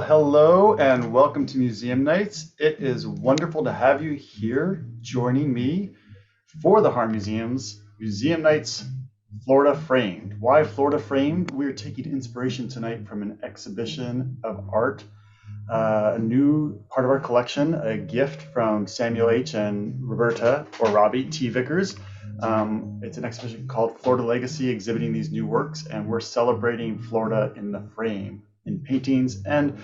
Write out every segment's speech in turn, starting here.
Well, hello and welcome to Museum Nights. It is wonderful to have you here joining me for the Harn Museum's Museum Nights Florida Framed. Why Florida Framed? We're taking inspiration tonight from an exhibition of art, a new part of our collection, a gift from Samuel H. and Roberta T. Vickers. It's an exhibition called Florida Legacy, exhibiting these new works, and we're celebrating Florida in the frame, in paintings and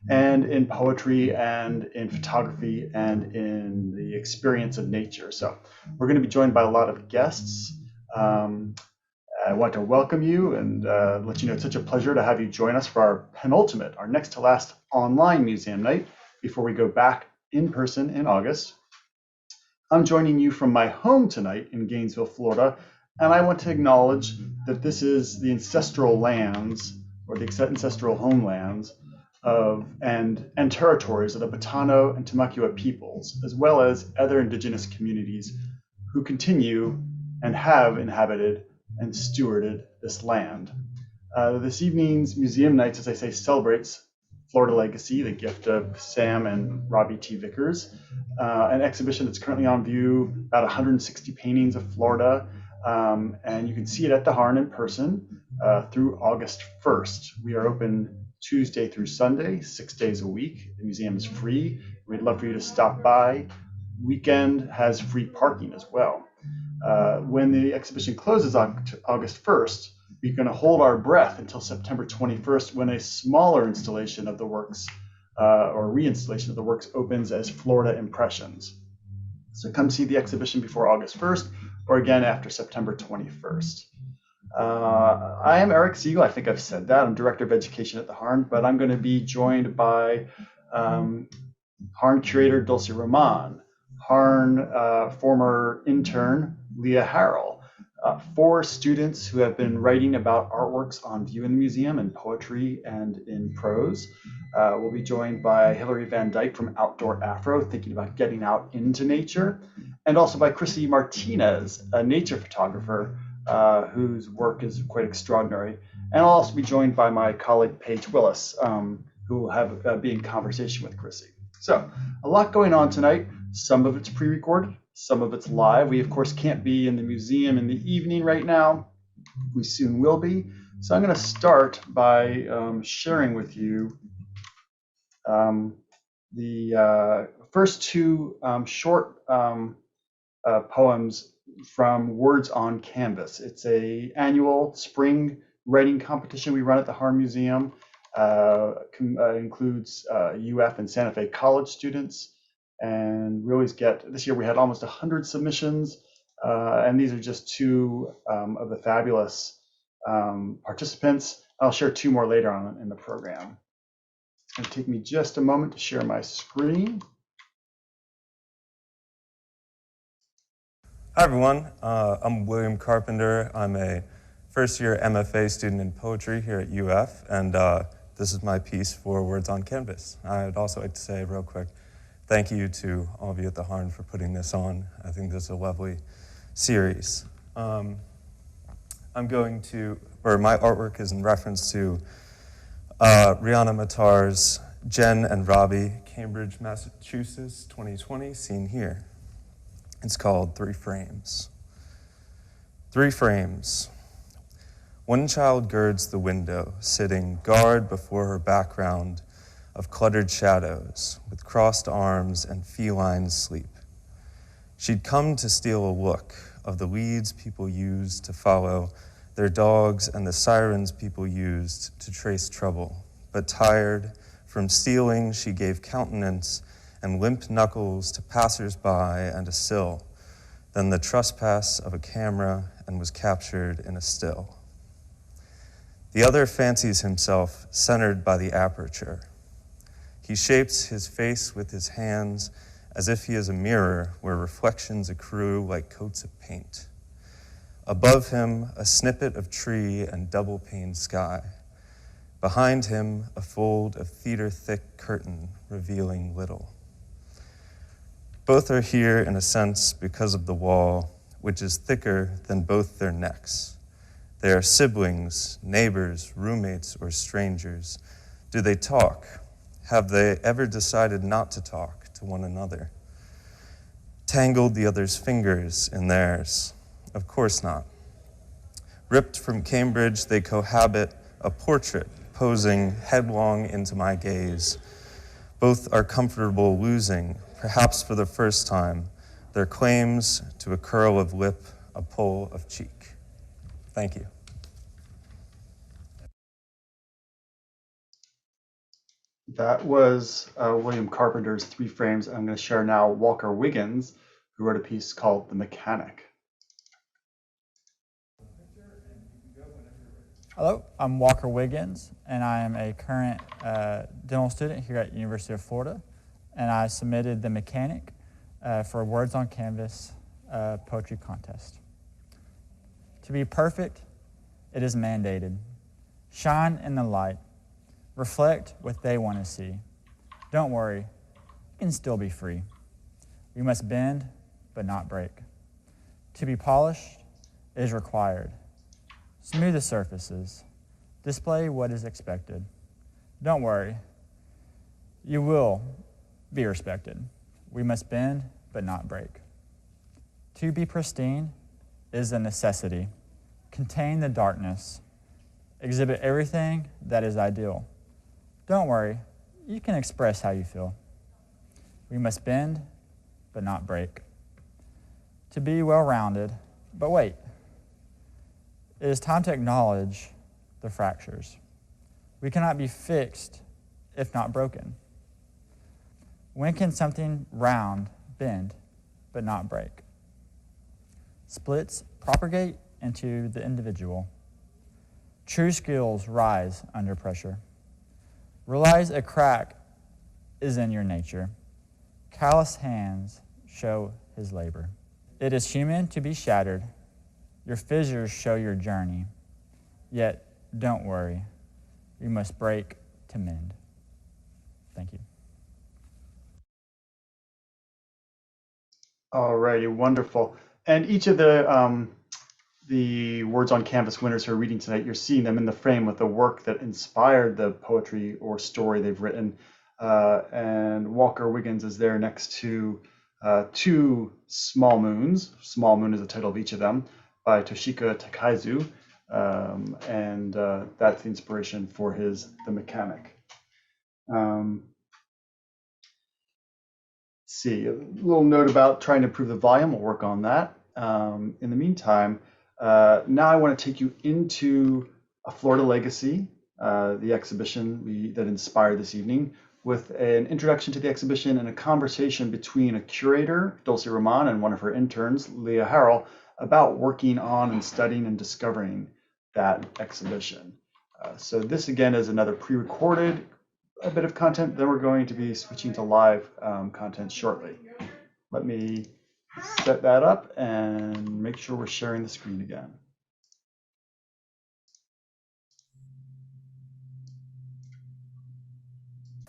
in poetry and in photography and in the experience of nature. So we're going to be joined by a lot of guests. I want to welcome you and let you know it's such a pleasure to have you join us for our penultimate, our next to last online museum night before we go back in person in August. I'm joining you from my home tonight in Gainesville, Florida, and I want to acknowledge that this is the ancestral lands or the ancestral homelands of and territories of the Batano and Temecula peoples, as well as other indigenous communities who continue and have inhabited and stewarded this land. This evening's Museum Nights, as I say, celebrates Florida Legacy, the gift of Sam and Robbie T. Vickers, an exhibition that's currently on view, about 160 paintings of Florida, and you can see it at the Harn in person through August 1st. We are open Tuesday through Sunday, 6 days a week. The museum is free. We'd love for you to stop by. Weekend has free parking as well. When the exhibition closes on August 1st, we're going to hold our breath until September 21st when a smaller installation of the works or reinstallation of the works opens as Florida Impressions. So come see the exhibition before August 1st or again after September 21st. I am Eric Siegel. I think I've said that. I'm Director of Education at the Harn, but I'm going to be joined by Harn curator Dulce Roman, Harn former intern Leah Harrell, 4 students who have been writing about artworks on view in the museum in poetry and in prose. We'll be joined by Hilary Van Dyke from Outdoor Afro, thinking about getting out into nature, and also by Chrissy Martinez, a nature photographer whose work is quite extraordinary. And I'll also be joined by my colleague Paige Willis, who will have be in conversation with Chrissy. So a lot going on tonight. Some of it's pre-recorded, some of it's live. We, of course, can't be in the museum in the evening right now. We soon will be. So I'm going to start by sharing with you the first 2 short poems from Words on Canvas. It's an annual spring writing competition we run at the Harn Museum. Includes UF and Santa Fe College students. And we always get, this year we had almost 100 submissions, and these are just 2 of the fabulous participants. I'll share 2 more later on in the program. It's going to take me just a moment to share my screen. Hi everyone, I'm William Carpenter. I'm a first-year MFA student in poetry here at UF, and this is my piece for Words on Canvas. I'd also like to say real quick, thank you to all of you at the Harn for putting this on. I think this is a lovely series. My artwork is in reference to Rihanna Matar's Jen and Robbie, Cambridge, Massachusetts, 2020, seen here. It's called 3 Frames. 3 frames. One child girds the window, sitting guard before her background of cluttered shadows, with crossed arms and feline sleep. She'd come to steal a look of the leads people used to follow their dogs and the sirens people used to trace trouble. But tired from stealing, she gave countenance and limp knuckles to passers-by and a sill, then the trespass of a camera and was captured in a still. The other fancies himself centered by the aperture. He shapes his face with his hands as if he is a mirror where reflections accrue like coats of paint. Above him, a snippet of tree and double-paned sky. Behind him, a fold of theater-thick curtain revealing little. Both are here in a sense because of the wall, which is thicker than both their necks. They are siblings, neighbors, roommates, or strangers. Do they talk? have they ever decided not to talk to one another? Tangled the other's fingers in theirs? Of course not. Ripped from Cambridge, they cohabit, a portrait posing headlong into my gaze. Both are comfortable losing, perhaps for the first time, their claims to a curl of lip, a pull of cheek. Thank you. That was William Carpenter's Three Frames. I'm going to share now Walker Wiggins, who wrote a piece called The Mechanic. Hello, I'm Walker Wiggins, and I am a current dental student here at University of Florida, and I submitted The Mechanic for Words on Canvas poetry contest. To be perfect, it is mandated. Shine in the light. Reflect what they want to see. Don't worry, you can still be free. We must bend, but not break. To be polished is required. Smooth the surfaces. Display what is expected. Don't worry, you will be respected. We must bend, but not break. To be pristine is a necessity. Contain the darkness. Exhibit everything that is ideal. Don't worry, you can express how you feel. We must bend, but not break. To be well-rounded, but wait. It is time to acknowledge the fractures. We cannot be fixed if not broken. When can something round bend, but not break? Splits propagate into the individual. True skills rise under pressure. Realize a crack is in your nature. Callous hands show his labor. It is human to be shattered. Your fissures show your journey. Yet, don't worry. We must break to mend. Thank you. All righty, wonderful. And each of the Words on Canvas winners who are reading tonight, you're seeing them in the frame with the work that inspired the poetry or story they've written. And Walker Wiggins is there next to two Small Moons. Small Moon is the title of each of them, by Toshika Takaizu. And that's the inspiration for his The Mechanic. Let's see, a little note about trying to improve the volume. We'll work on that. In the meantime, now I want to take you into A Florida Legacy, the exhibition that inspired this evening, with an introduction to the exhibition and a conversation between a curator, Dulce Roman, and one of her interns, Leah Harrell, about working on and studying and discovering that exhibition. So this again is another pre-recorded a bit of content. Then we're going to be switching to live content shortly. Let me set that up and make sure we're sharing the screen again.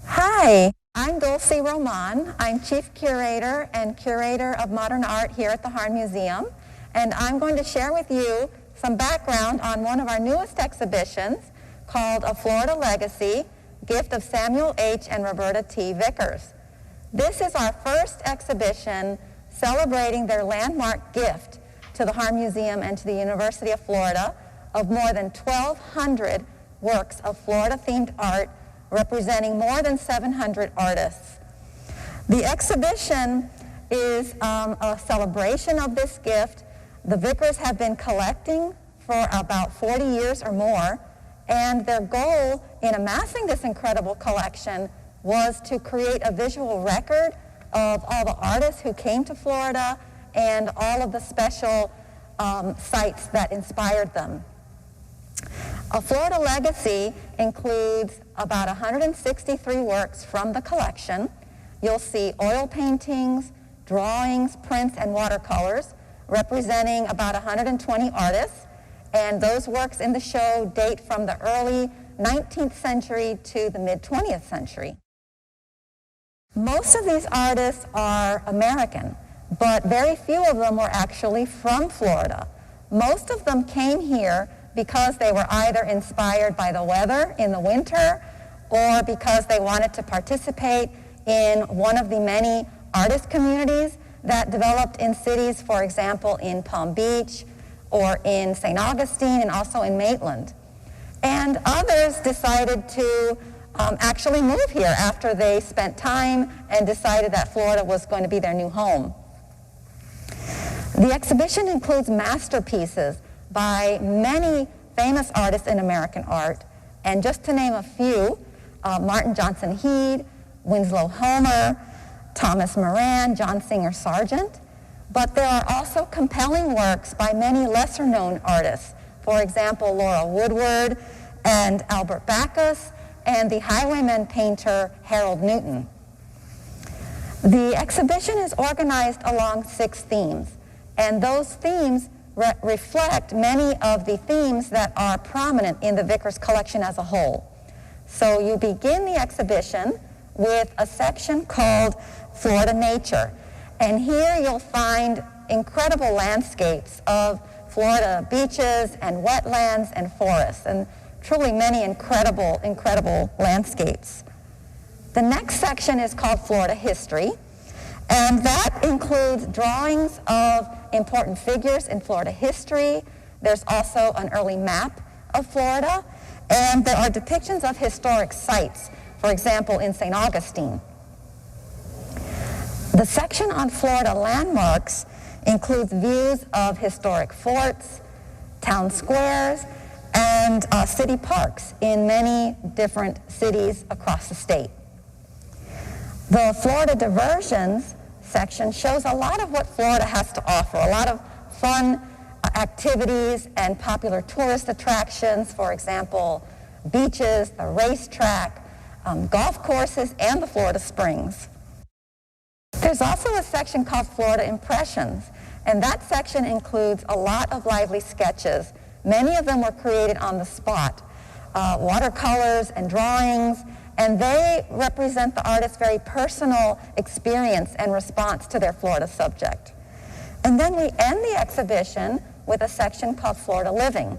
Hi, I'm Dulce Roman. I'm Chief Curator and Curator of Modern Art here at the Harn Museum, and I'm going to share with you some background on one of our newest exhibitions called A Florida Legacy, Gift of Samuel H. and Roberta T. Vickers. This is our first exhibition celebrating their landmark gift to the Harn Museum and to the University of Florida of more than 1,200 works of Florida-themed art representing more than 700 artists. The exhibition is a celebration of this gift. The Vickers have been collecting for about 40 years or more, and their goal in amassing this incredible collection was to create a visual record of all the artists who came to Florida and all of the special sites that inspired them. A Florida Legacy includes about 163 works from the collection. You'll see oil paintings, drawings, prints, and watercolors representing about 120 artists. And those works in the show date from the early 19th century to the mid-20th century. Most of these artists are American, but very few of them were actually from Florida. Most of them came here because they were either inspired by the weather in the winter or because they wanted to participate in one of the many artist communities that developed in cities, for example, in Palm Beach or in St. Augustine and also in Maitland. And others decided to actually move here after they spent time and decided that Florida was going to be their new home. The exhibition includes masterpieces by many famous artists in American art, and just to name a few, Martin Johnson Heade, Winslow Homer, Thomas Moran, John Singer Sargent. But there are also compelling works by many lesser-known artists. For example, Laura Woodward and Albert Backus, and the highwayman painter Harold Newton. The exhibition is organized along 6 themes, and those themes reflect many of the themes that are prominent in the Vickers collection as a whole. So you begin the exhibition with a section called Florida Nature. And here you'll find incredible landscapes of Florida beaches and wetlands and forests, and truly many incredible landscapes. The next section is called Florida History, and that includes drawings of important figures in Florida history. There's also an early map of Florida, and there are depictions of historic sites, for example, in St. Augustine. The section on Florida landmarks includes views of historic forts, town squares, and city parks in many different cities across the state. The Florida Diversions section shows a lot of what Florida has to offer, a lot of fun activities and popular tourist attractions, for example, beaches, the racetrack, golf courses, and the Florida Springs. There's also a section called Florida Impressions, and that section includes a lot of lively sketches. Many of them were created on the spot, watercolors and drawings, and they represent the artist's very personal experience and response to their Florida subject. And then we end the exhibition with a section called Florida Living.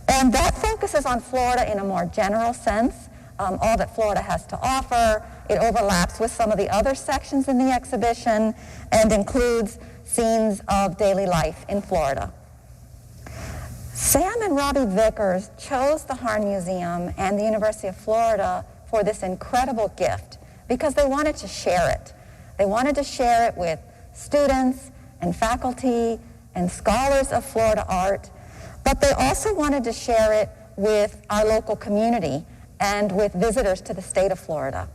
And that focuses on Florida in a more general sense, all that Florida has to offer. It overlaps with some of the other sections in the exhibition and includes scenes of daily life in Florida. Sam and Robbie Vickers chose the Harn Museum and the University of Florida for this incredible gift because they wanted to share it. They wanted to share it with students and faculty and scholars of Florida art, but they also wanted to share it with our local community and with visitors to the state of Florida.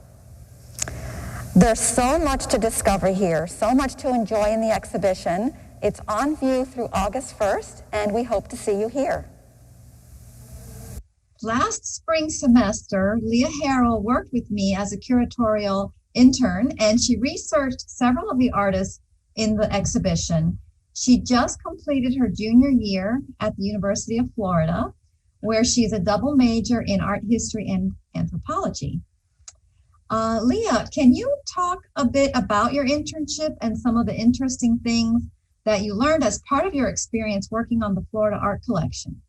There's so much to discover here, so much to enjoy in the exhibition. It's on view through August 1st, and we hope to see you here. Last spring semester, Leah Harrell worked with me as a curatorial intern, and she researched several of the artists in the exhibition. She just completed her junior year at the University of Florida, where she's a double major in art history and anthropology. Leah, can you talk a bit about your internship and some of the interesting things that you learned as part of your experience working on the Florida art collection?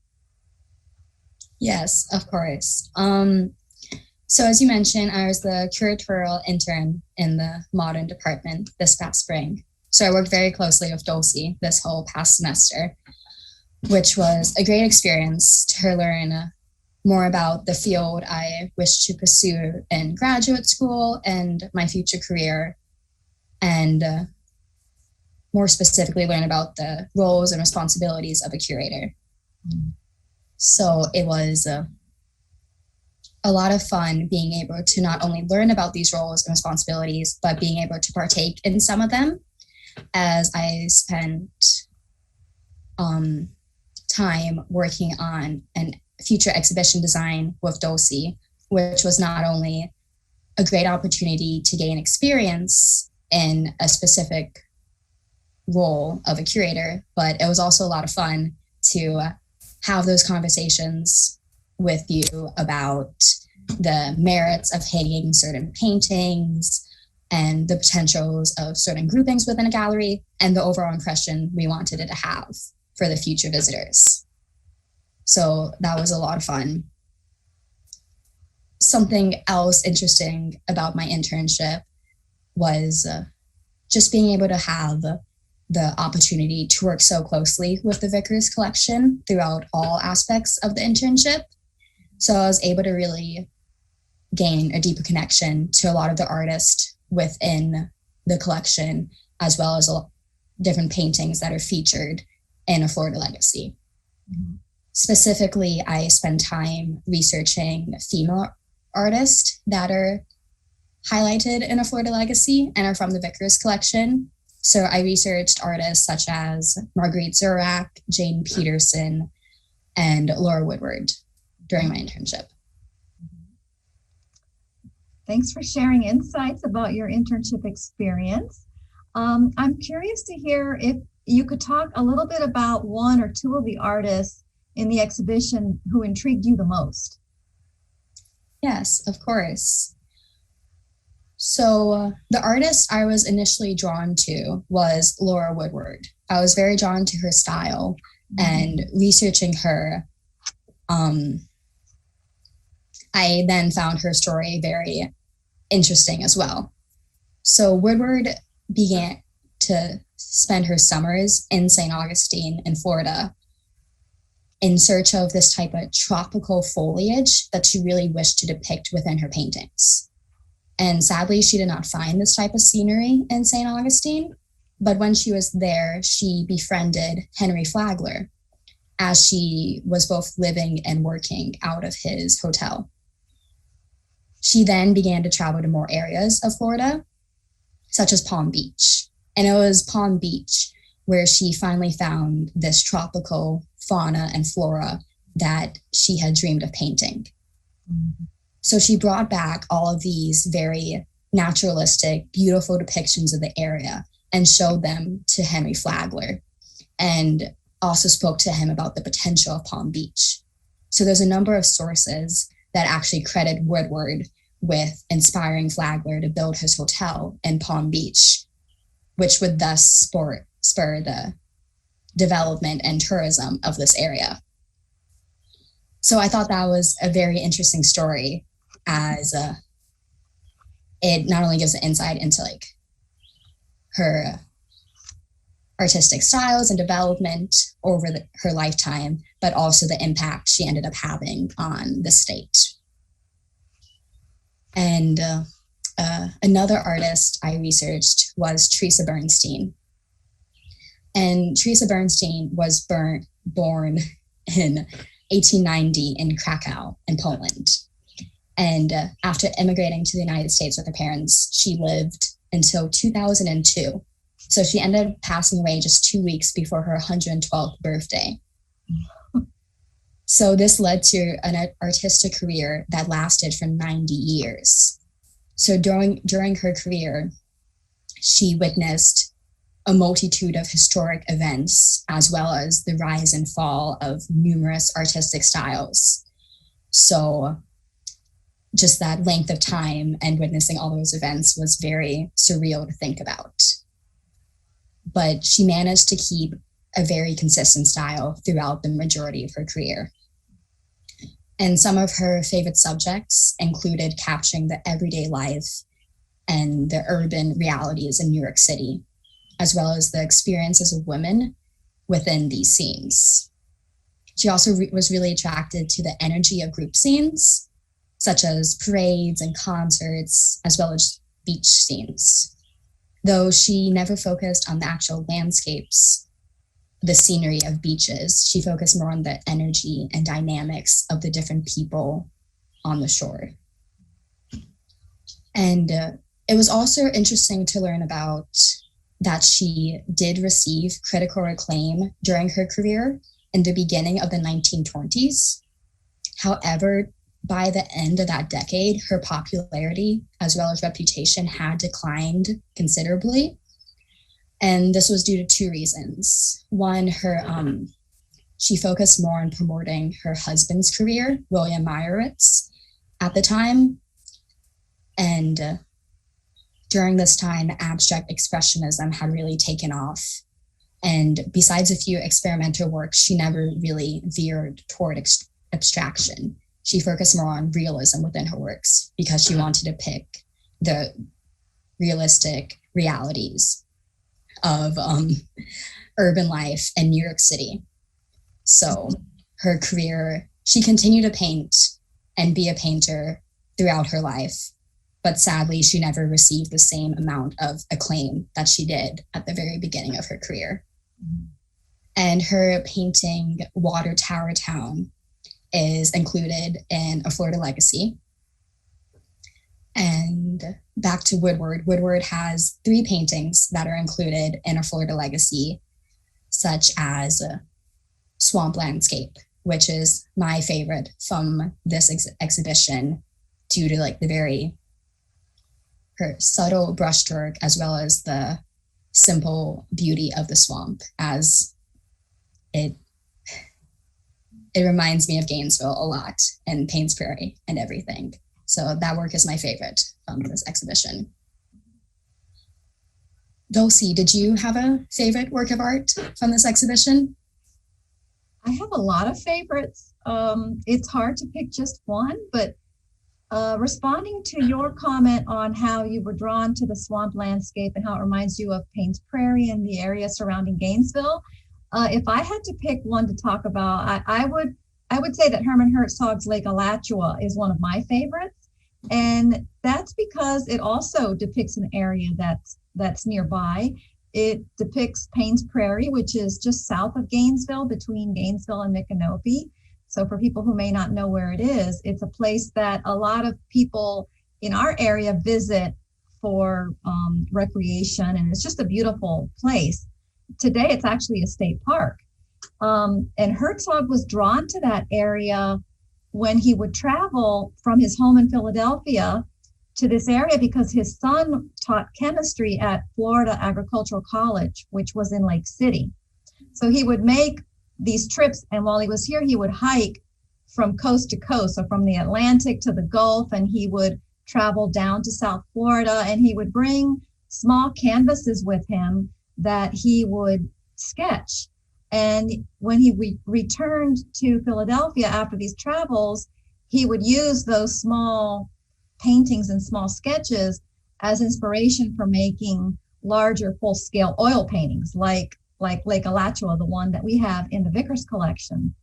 Yes, of course. So as you mentioned, I was the curatorial intern in the modern department this past spring. So I worked very closely with Dulcie this whole past semester, which was a great experience to learn more about the field I wish to pursue in graduate school and my future career, and more specifically learn about the roles and responsibilities of a curator. So it was a lot of fun being able to not only learn about these roles and responsibilities, but being able to partake in some of them, as I spent time working on an future exhibition design with Dulcie, which was not only a great opportunity to gain experience in a specific role of a curator, but it was also a lot of fun to have those conversations with you about the merits of hanging certain paintings and the potentials of certain groupings within a gallery and the overall impression we wanted it to have for the future visitors. So that was a lot of fun. something else interesting about my internship was just being able to have the opportunity to work so closely with the Vickers collection throughout all aspects of the internship. So I was able to really gain a deeper connection to a lot of the artists within the collection, as well as different paintings that are featured in A Florida Legacy. Mm-hmm. Specifically, I spend time researching female artists that are highlighted in A Florida Legacy and are from the Vickers collection. So I researched artists such as Marguerite Zurak, Jane Peterson, and Laura Woodward during my internship. Thanks for sharing insights about your internship experience. I'm curious to hear if you could talk a little bit about one or two of the artists in the exhibition who intrigued you the most. Yes, of course. So the artist I was initially drawn to was Laura Woodward. I was very drawn to her style, and researching her, I then found her story very interesting as well. So Woodward began to spend her summers in St. Augustine in Florida in search of this type of tropical foliage that she really wished to depict within her paintings. And sadly, she did not find this type of scenery in St. Augustine, but when she was there, she befriended Henry Flagler, as she was both living and working out of his hotel. She then began to travel to more areas of Florida, such as Palm Beach. And it was Palm Beach where she finally found this tropical fauna and flora that she had dreamed of painting. Mm-hmm. So she brought back all of these very naturalistic, beautiful depictions of the area and showed them to Henry Flagler, and also spoke to him about the potential of Palm Beach. So there's a number of sources that actually credit Woodward with inspiring Flagler to build his hotel in Palm Beach, which would thus spur the development and tourism of this area. So I thought that was a very interesting story, as it not only gives an insight into like her artistic styles and development over her lifetime, but also the impact she ended up having on the state. And another artist I researched was Teresa Bernstein. And Teresa Bernstein was born in 1890 in Krakow in Poland. And after immigrating to the United States with her parents, she lived until 2002. So she ended up passing away just 2 weeks before her 112th birthday. So this led to an artistic career that lasted for 90 years. So during her career, she witnessed a multitude of historic events, as well as the rise and fall of numerous artistic styles. So just that length of time and witnessing all those events was very surreal to think about. But she managed to keep a very consistent style throughout the majority of her career. And some of her favorite subjects included capturing the everyday life and the urban realities in New York City, as well as the experiences of women within these scenes. She also was really attracted to the energy of group scenes, such as parades and concerts, as well as beach scenes. Though she never focused on the actual landscapes, the scenery of beaches, she focused more on the energy and dynamics of the different people on the shore. And it was also interesting to learn about that she did receive critical acclaim during her career in the beginning of the 1920s. However, by the end of that decade, her popularity as well as reputation had declined considerably. And this was due to two reasons. One, she focused more on promoting her husband's career, William Meyerowitz, at the time. And during this time, abstract expressionism had really taken off. And besides a few experimental works, she never really veered toward abstraction. she focused more on realism within her works because she wanted to pick the realistic realities of urban life in New York City. So her career, she continued to paint and be a painter throughout her life, but sadly, she never received the same amount of acclaim that she did at the very beginning of her career. And her painting Water Tower Town is included in a Florida Legacy. And back to Woodward. Woodward has 3 paintings that are included in a Florida Legacy, such as Swamp Landscape, which is my favorite from this exhibition due to like her subtle brushstroke as well as the simple beauty of the swamp, as it reminds me of Gainesville a lot and Paynes Prairie and everything. So that work is my favorite from this exhibition. Dulcie, did you have a favorite work of art from this exhibition? I have a lot of favorites. It's hard to pick just one, but responding to your comment on how you were drawn to the swamp landscape and how it reminds you of Paynes Prairie and the area surrounding Gainesville, if I had to pick one to talk about, I would say that Herman Herzog's Lake Alachua is one of my favorites. And that's because it also depicts an area that's nearby. It depicts Paynes Prairie, which is just south of Gainesville, between Gainesville and Micanopy. So for people who may not know where it is, it's a place that a lot of people in our area visit for recreation, and it's just a beautiful place. Today, it's actually a state park. And Herzog was drawn to that area when he would travel from his home in Philadelphia to this area because his son taught chemistry at Florida Agricultural College, which was in Lake City. So he would make these trips, and while he was here, he would hike from coast to coast, so from the Atlantic to the Gulf, and he would travel down to South Florida, and he would bring small canvases with him that he would sketch. And when he returned to Philadelphia after these travels, he would use those small paintings and small sketches as inspiration for making larger full-scale oil paintings like Lake Alachua, the one that we have in the Vickers collection.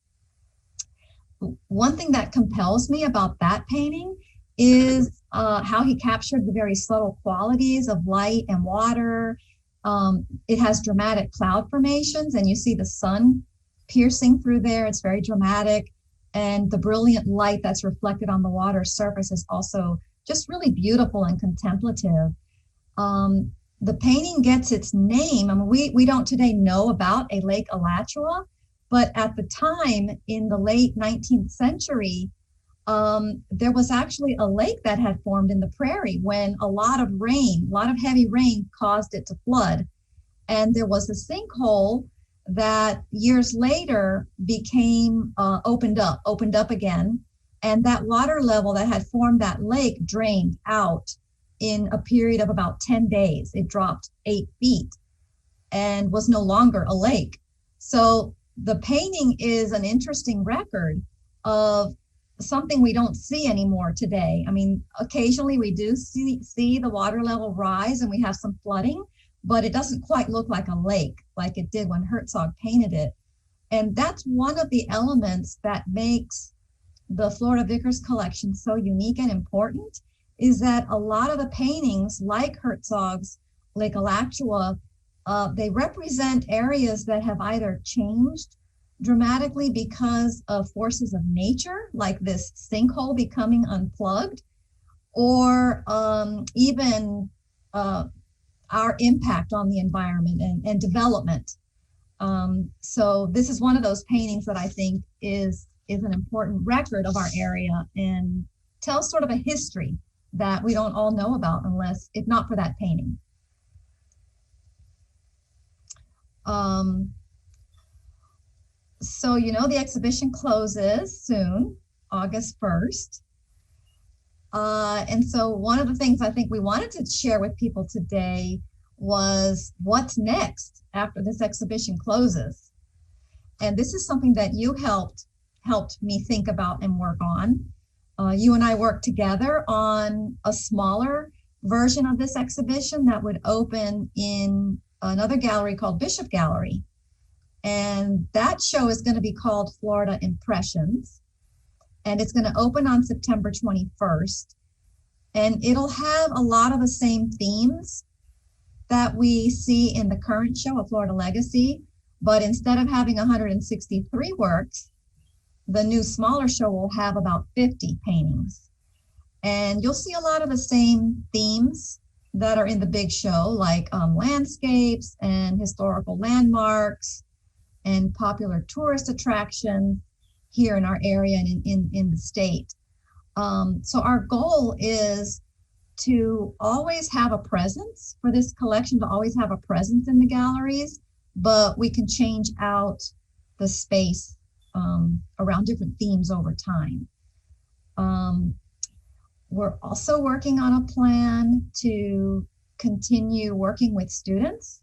One thing that compels me about that painting is how he captured the very subtle qualities of light and water. It has dramatic cloud formations, and you see the sun piercing through there. It's very dramatic. And the brilliant light that's reflected on the water surface is also just really beautiful and contemplative. The painting gets its name. I mean, we don't today know about a Lake Alachua, but at the time in the late 19th century, there was actually a lake that had formed in the prairie when a lot of heavy rain caused it to flood. And there was a sinkhole that years later became opened up again. And that water level that had formed that lake drained out in a period of about 10 days. It dropped 8 feet and was no longer a lake. So the painting is an interesting record of something we don't see anymore today. I mean, occasionally we do see the water level rise and we have some flooding, but it doesn't quite look like a lake like it did when Herzog painted it. And that's one of the elements that makes the Florida Vickers collection so unique and important, is that a lot of the paintings, like Herzog's Lake Alachua, they represent areas that have either changed dramatically because of forces of nature, like this sinkhole becoming unplugged, or even our impact on the environment and development. So this is one of those paintings that I think is an important record of our area and tells sort of a history that we don't all know about if not for that painting. So, the exhibition closes soon, August 1st. And so one of the things I think we wanted to share with people today was what's next after this exhibition closes. And this is something that you helped me think about and work on. You and I worked together on a smaller version of this exhibition that would open in another gallery called Bishop Gallery. And that show is going to be called Florida Impressions. And it's going to open on September 21st. And it'll have a lot of the same themes that we see in the current show, A Florida Legacy. But instead of having 163 works, the new smaller show will have about 50 paintings. And you'll see a lot of the same themes that are in the big show, like landscapes and historical landmarks and popular tourist attractions here in our area and in the state. So our goal is to always have a presence for this collection, to always have a presence in the galleries, but we can change out the space around different themes over time. We're also working on a plan to continue working with students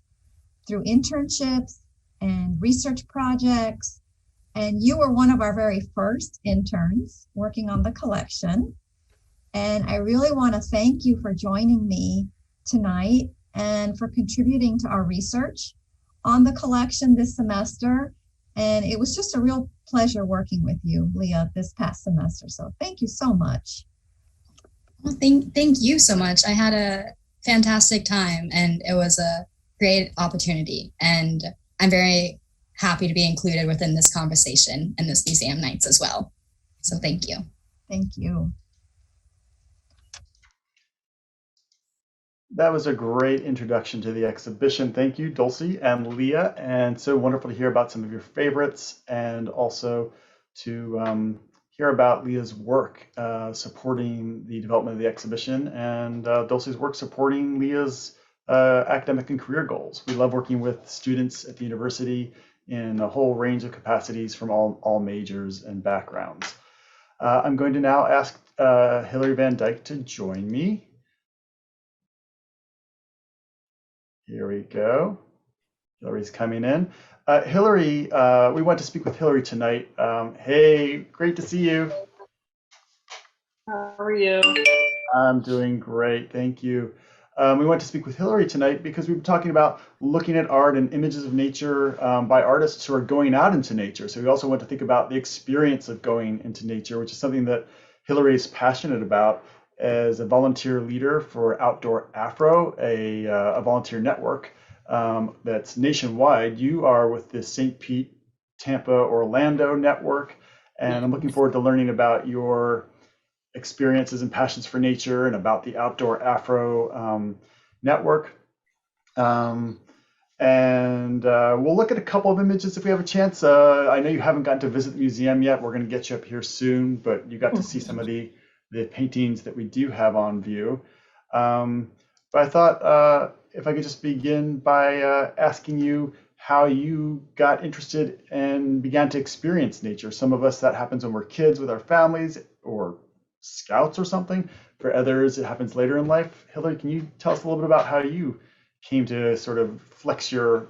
through internships and research projects. And you were one of our very first interns working on the collection. And I really want to thank you for joining me tonight and for contributing to our research on the collection this semester. And it was just a real pleasure working with you, Leah, this past semester. So thank you so much. Well, thank you so much. I had a fantastic time and it was a great opportunity. And I'm very happy to be included within this conversation and this museum nights as well. So thank you. Thank you. That was a great introduction to the exhibition. Thank you, Dulcie and Leah. And so wonderful to hear about some of your favorites and also to hear about Leah's work supporting the development of the exhibition and Dulcie's work supporting Leah's academic and career goals. We love working with students at the university in a whole range of capacities from all majors and backgrounds. I'm going to now ask Hilary Van Dyke to join me. Here we go. Hilary's coming in. Hilary, we want to speak with Hilary tonight. Hey, great to see you. How are you? I'm doing great, thank you. We want to speak with Hilary tonight because we've been talking about looking at art and images of nature by artists who are going out into nature. So we also want to think about the experience of going into nature, which is something that Hilary is passionate about as a volunteer leader for Outdoor Afro, a volunteer network that's nationwide. You are with the St. Pete, Tampa, Orlando network, and I'm looking forward to learning about your experiences and passions for nature and about the Outdoor Afro network. And we'll look at a couple of images if we have a chance. I know you haven't gotten to visit the museum yet. We're going to get you up here soon, but you got to see some of the paintings that we do have on view. But I thought if I could just begin by asking you how you got interested and began to experience nature. Some of us, that happens when we're kids with our families or scouts or something. For others, it happens later in life. Hilary, can you tell us a little bit about how you came to sort of flex your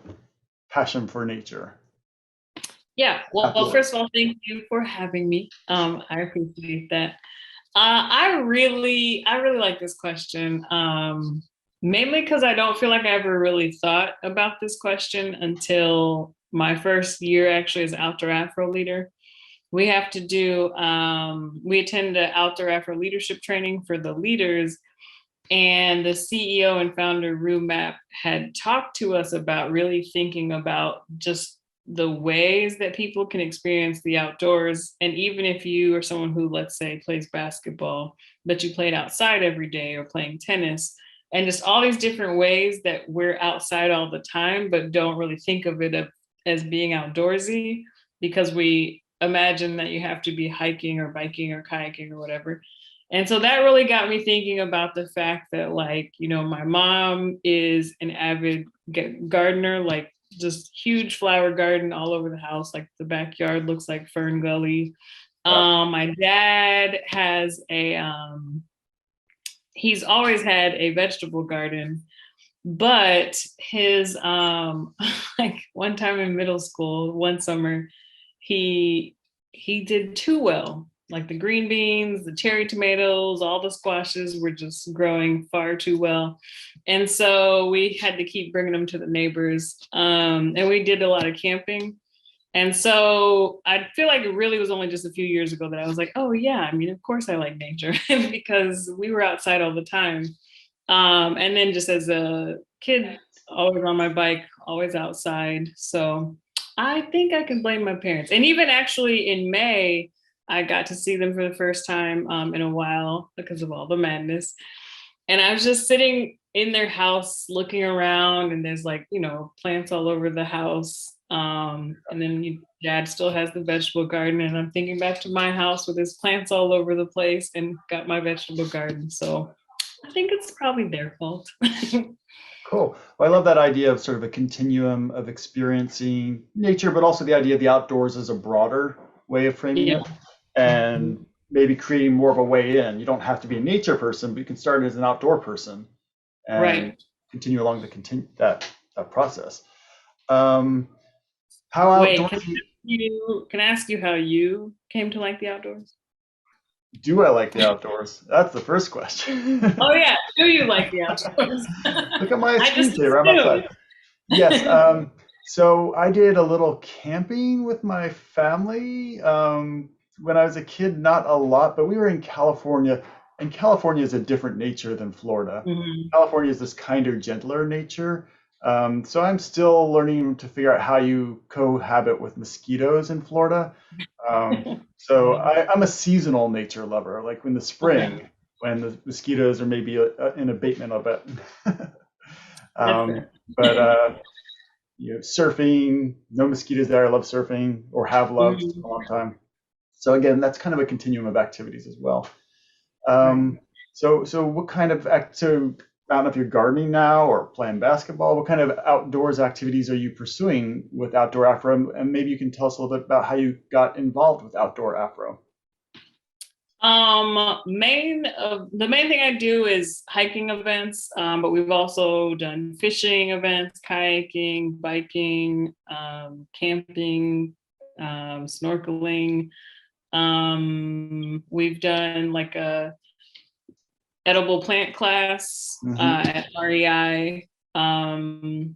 passion for nature? Yeah, well, first of all, thank you for having me. I appreciate that. I really like this question, mainly because I don't feel like I ever really thought about this question until my first year actually as Outdoor Afro leader. We have to do, we attend the Outdoor Afro leadership training for the leaders, and the CEO and founder, Rue Mapp, had talked to us about really thinking about just the ways that people can experience the outdoors. And even if you are someone who, let's say, plays basketball, but you played outside every day or playing tennis, and just all these different ways that we're outside all the time, but don't really think of it as being outdoorsy because we imagine that you have to be hiking or biking or kayaking or whatever. And so that really got me thinking about the fact that, like, you know, my mom is an avid gardener, like just huge flower garden all over the house. Like the backyard looks like Fern Gully. My dad has he's always had a vegetable garden, but his, like one time in middle school, one summer, he did too well like the green beans, the cherry tomatoes, all the squashes were just growing far too well. And so we had to keep bringing them to the neighbors. And we did a lot of camping. And so I feel like it really was only just a few years ago that I was like, oh yeah, I mean, of course I like nature because we were outside all the time. And then just as a kid, always on my bike, always outside. So I think I can blame my parents. And even actually in May, I got to see them for the first time in a while because of all the madness. And I was just sitting in their house looking around, and there's like, you know, plants all over the house. And then dad still has the vegetable garden, and I'm thinking back to my house with his plants all over the place and got my vegetable garden. So I think it's probably their fault. Cool. Well, I love that idea of sort of a continuum of experiencing nature, but also the idea of the outdoors as a broader way of framing Yeah. it, and maybe creating more of a way in. You don't have to be a nature person, but you can start as an outdoor person and Right. continue along that process. How Wait, outdoorsy can I ask you how you came to like the outdoors? do I like the outdoors? That's the first question. Oh yeah, do you like the outdoors? Look at my I just screensaver. I'm assumed. outside. Yes. So I did a little camping with my family when I was a kid. Not a lot, but we were in California, and California is a different nature than Florida. Mhm. California is this kinder, gentler nature. So I'm still learning to figure out how you cohabit with mosquitoes in Florida. So I'm a seasonal nature lover. Like in the spring, Okay, when the mosquitoes are maybe in abatement a bit. that's fair. But surfing, no mosquitoes there. I love surfing, or have loved Mhm. for a long time. So again, that's kind of a continuum of activities as well. Right. So what kind of so I don't know if you're gardening now or playing basketball. What kind of outdoors activities are you pursuing with Outdoor Afro? And maybe you can tell us a little bit about how you got involved with Outdoor Afro. The main thing I do is hiking events, but we've also done fishing events, kayaking, biking, camping, snorkeling. We've done like a edible plant class at REI. All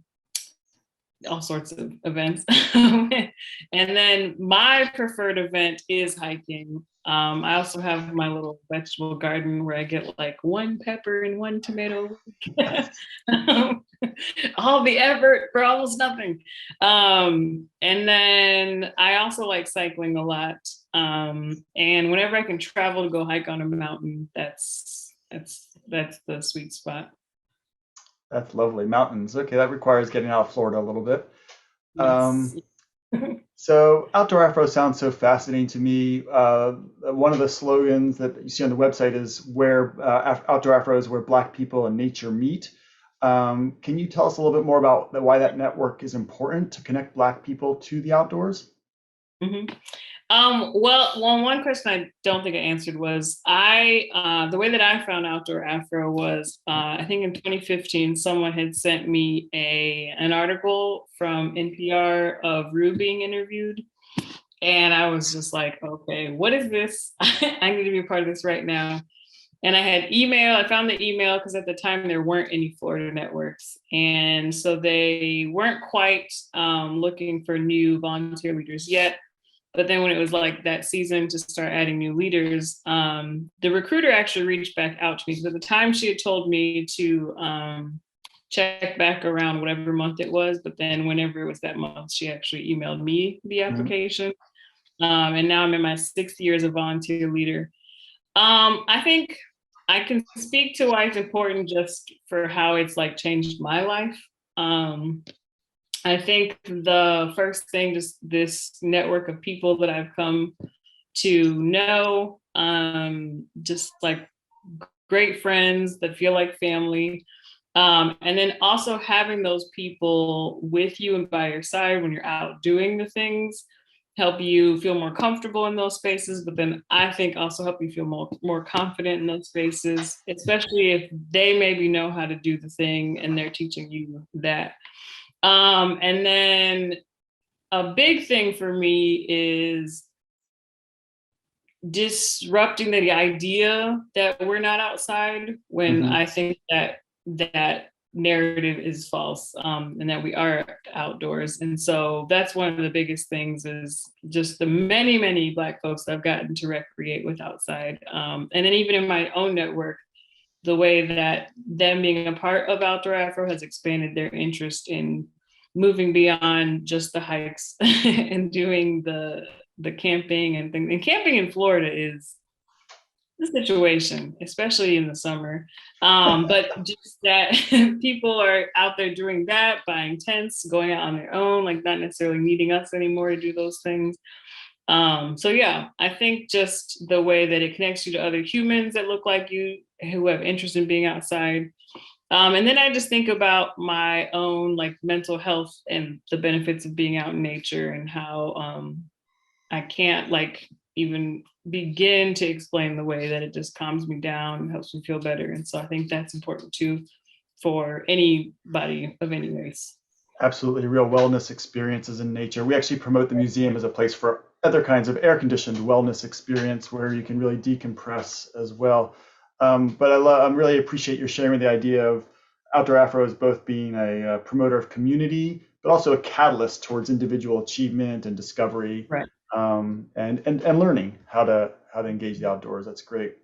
sorts of events. And then my preferred event is hiking. I also have my little vegetable garden where I get like one pepper and one tomato. All the effort for almost nothing. And then I also like cycling a lot. And whenever I can travel to go hike on a mountain, that's the sweet spot. That's lovely. Mountains. Okay, that requires getting out of Florida a little bit. Yes. So Outdoor Afro sounds so fascinating to me. One of the slogans that you see on the website is where Outdoor Afro is where Black people and nature meet. Can you tell us a little bit more about why that network is important to connect Black people to the outdoors? Mm-hmm. Well, one question I don't think I answered was the way that I found Outdoor Afro was I think in 2015 someone had sent me an article from NPR of Rue being interviewed, and I was just like, okay, what is this? I need to be a part of this right now. And I found the email because at the time there weren't any Florida networks, and so they weren't quite looking for new volunteer leaders yet. But then when it was like that season to start adding new leaders, the recruiter actually reached back out to me. Because at the time she had told me to check back around whatever month it was. But then whenever it was that month, she actually emailed me the application. And now I'm in my 6th year as a volunteer leader. I think I can speak to why it's important just for how it's like changed my life. I think the first thing, just this network of people that I've come to know, just like great friends that feel like family. And then also having those people with you and by your side when you're out doing the things help you feel more comfortable in those spaces, but then I think also help you feel more confident in those spaces, especially if they maybe know how to do the thing and they're teaching you that. And then a big thing for me is disrupting the idea that we're not outside, when I think that that narrative is false, and that we are outdoors. And so that's one of the biggest things, is just the many Black folks that I've gotten to recreate with outside. And then even in my own network, the way that them being a part of Outdoor Afro has expanded their interest in moving beyond just the hikes and doing the camping and things. And camping in Florida is the situation, especially in the summer. But just that people are out there doing that, buying tents, going out on their own, like not necessarily needing us anymore to do those things. So yeah, I think just the way that it connects you to other humans that look like you, who have interest in being outside. And then I just think about my own like mental health and the benefits of being out in nature, and how I can't like even begin to explain the way that it just calms me down and helps me feel better. And so I think that's important too for anybody of any race. Absolutely, real wellness experiences in nature. We actually promote the museum as a place for other kinds of air-conditioned wellness experience where you can really decompress as well. But I really appreciate your sharing the idea of Outdoor Afro as both being a promoter of community, but also a catalyst towards individual achievement and discovery, right. And learning how to engage the outdoors. That's great.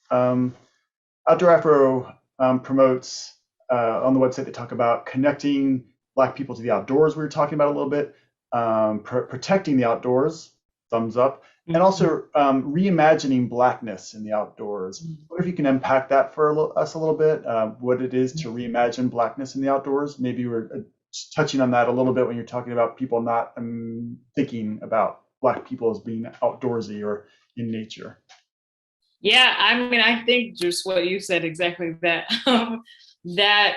Outdoor Afro promotes on the website, they talk about connecting Black people to the outdoors. We were talking about a little bit, protecting the outdoors, thumbs up, and also reimagining Blackness in the outdoors. I wonder if you can unpack that for us a little bit, what it is to reimagine Blackness in the outdoors. Maybe we're touching on that a little bit when you're talking about people not thinking about Black people as being outdoorsy or in nature. Yeah, I mean, I think just what you said, exactly that, that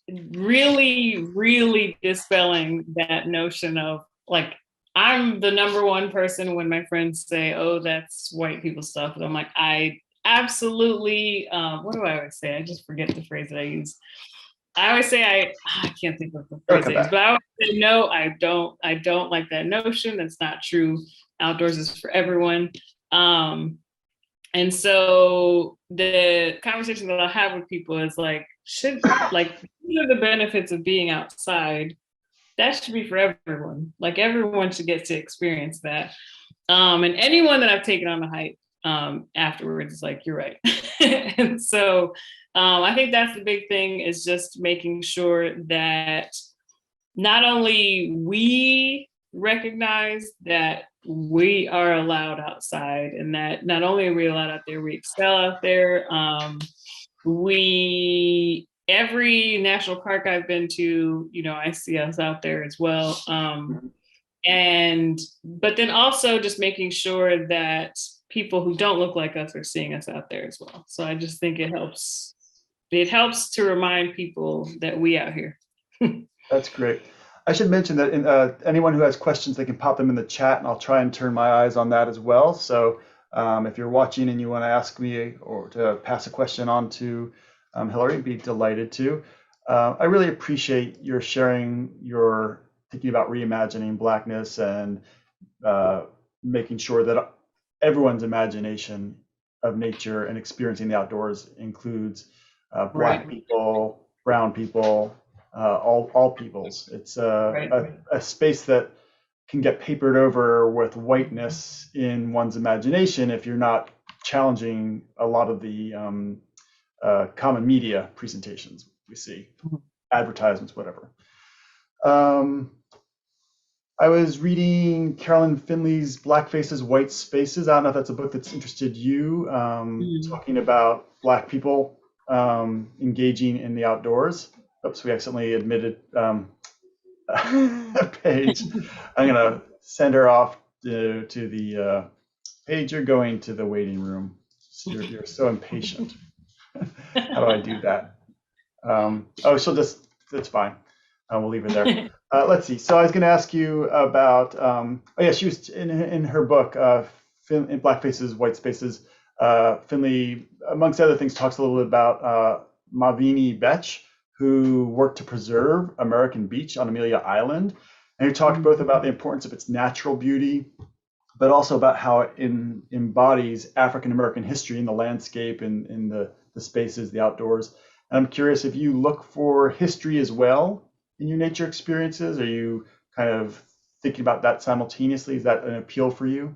really dispelling that notion of like, I'm the number one person when my friends say, oh, that's white people stuff. And I'm like, I absolutely, what do I always say? I just forget the phrase that I use. I always say, I can't think of the phrase I use, but I always say, no, I don't like that notion. That's not true. Outdoors is for everyone. And so the conversation that I have with people is like, these are the benefits of being outside. That should be for everyone. Like everyone should get to experience that. And anyone that I've taken on a hike afterwards is like, you're right. And so I think that's the big thing, is just making sure that not only we recognize that we are allowed outside, and that not only are we allowed out there, we excel out there. Every national park I've been to, I see us out there as well. But then also just making sure that people who don't look like us are seeing us out there as well. So I just think it helps to remind people that we out here. That's great. I should mention that anyone who has questions, they can pop them in the chat, and I'll try and turn my eyes on that as well. So if you're watching and you want to ask me or to pass a question on to Hillary, I'd be delighted to. I really appreciate your sharing your thinking about reimagining Blackness and making sure that everyone's imagination of nature and experiencing the outdoors includes Black people, brown people, all peoples. It's a space that can get papered over with whiteness in one's imagination if you're not challenging a lot of the common media presentations we see, advertisements, whatever. I was reading Carolyn Finley's Black Faces, White Spaces. I don't know if that's a book that's interested you, talking about Black people engaging in the outdoors. Oops, we accidentally admitted a page. I'm going to send her off to the page. You're going to the waiting room. So you're so impatient. How do I do that? She'll just, it's fine. We'll leave it there. Let's see. So I was going to ask you about, she was in her book, in Black Faces, White Spaces. Finley, amongst other things, talks a little bit about Mavini Betch, who worked to preserve American Beach on Amelia Island. And he talked both about the importance of its natural beauty but also about how it embodies African American history in the landscape and in the spaces, the outdoors. And I'm curious if you look for history as well in your nature experiences. Are you kind of thinking about that simultaneously? Is that an appeal for you?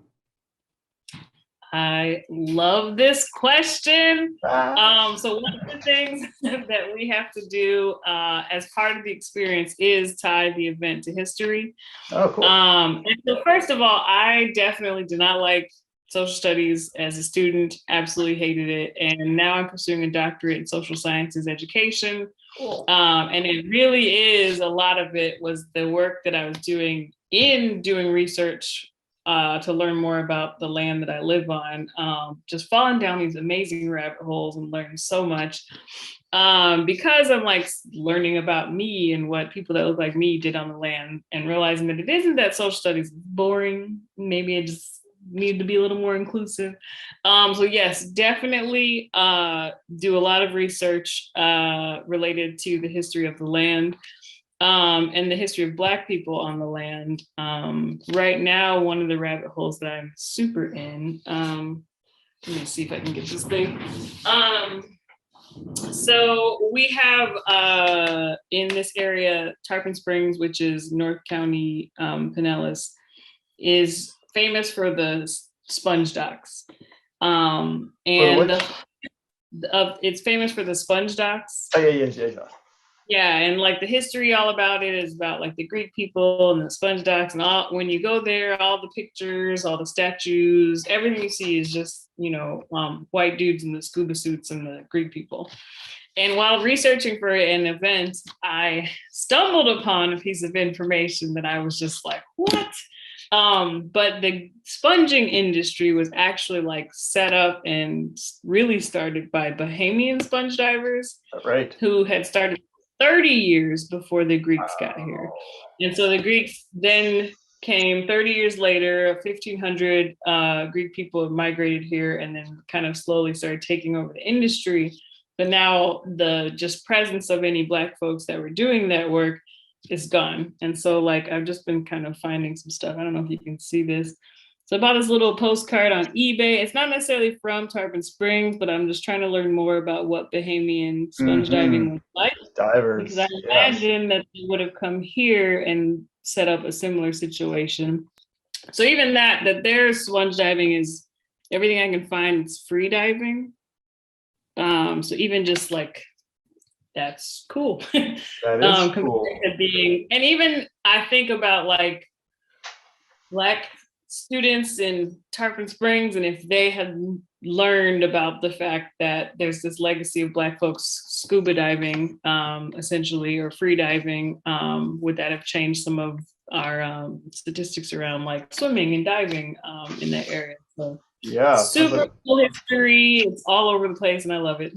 I love this question. Ah. So one of the things that we have to do as part of the experience is tie the event to history. Oh, cool. And so first of all, I definitely did not like social studies as a student, absolutely hated it. And now I'm pursuing a doctorate in social sciences education. Cool. And it really is, a lot of it was the work that I was doing in doing research to learn more about the land that I live on, just falling down these amazing rabbit holes and learning so much because I'm like learning about me and what people that look like me did on the land, and realizing that it isn't that social studies is boring. Maybe I just need to be a little more inclusive. So yes, definitely do a lot of research related to the history of the land. And the history of Black people on the land. Right now, one of the rabbit holes that I'm super in, let me see if I can get this thing. So we have in this area, Tarpon Springs, which is North County, Pinellas, is famous for the sponge docks. And it's famous for the sponge docks. Oh, yeah. Yeah, and like the history all about it is about like the Greek people and the sponge docks, and all, when you go there, all the pictures, all the statues, everything you see is just, white dudes in the scuba suits and the Greek people. And while researching for an event, I stumbled upon a piece of information that I was just like, what? But the sponging industry was actually like set up and really started by Bahamian sponge divers, right, who had started 30 years before the Greeks got here. And so the Greeks then came 30 years later, 1500 Greek people migrated here and then kind of slowly started taking over the industry. But now the just presence of any Black folks that were doing that work is gone. And so like, I've just been kind of finding some stuff. I don't know if you can see this. So I bought this little postcard on eBay. It's not necessarily from Tarpon Springs, but I'm just trying to learn more about what Bahamian sponge diving was like. Divers. Because I imagine that they would have come here and set up a similar situation. So even that their sponge diving is, everything I can find, it's free diving. So even just like, that's cool. That is cool. To being, and even I think about like Black students in Tarpon Springs, and if they had learned about the fact that there's this legacy of Black folks scuba diving, essentially, or free diving, would that have changed some of our statistics around like swimming and diving in that area? So yeah, super cool history. It's all over the place, and I love it.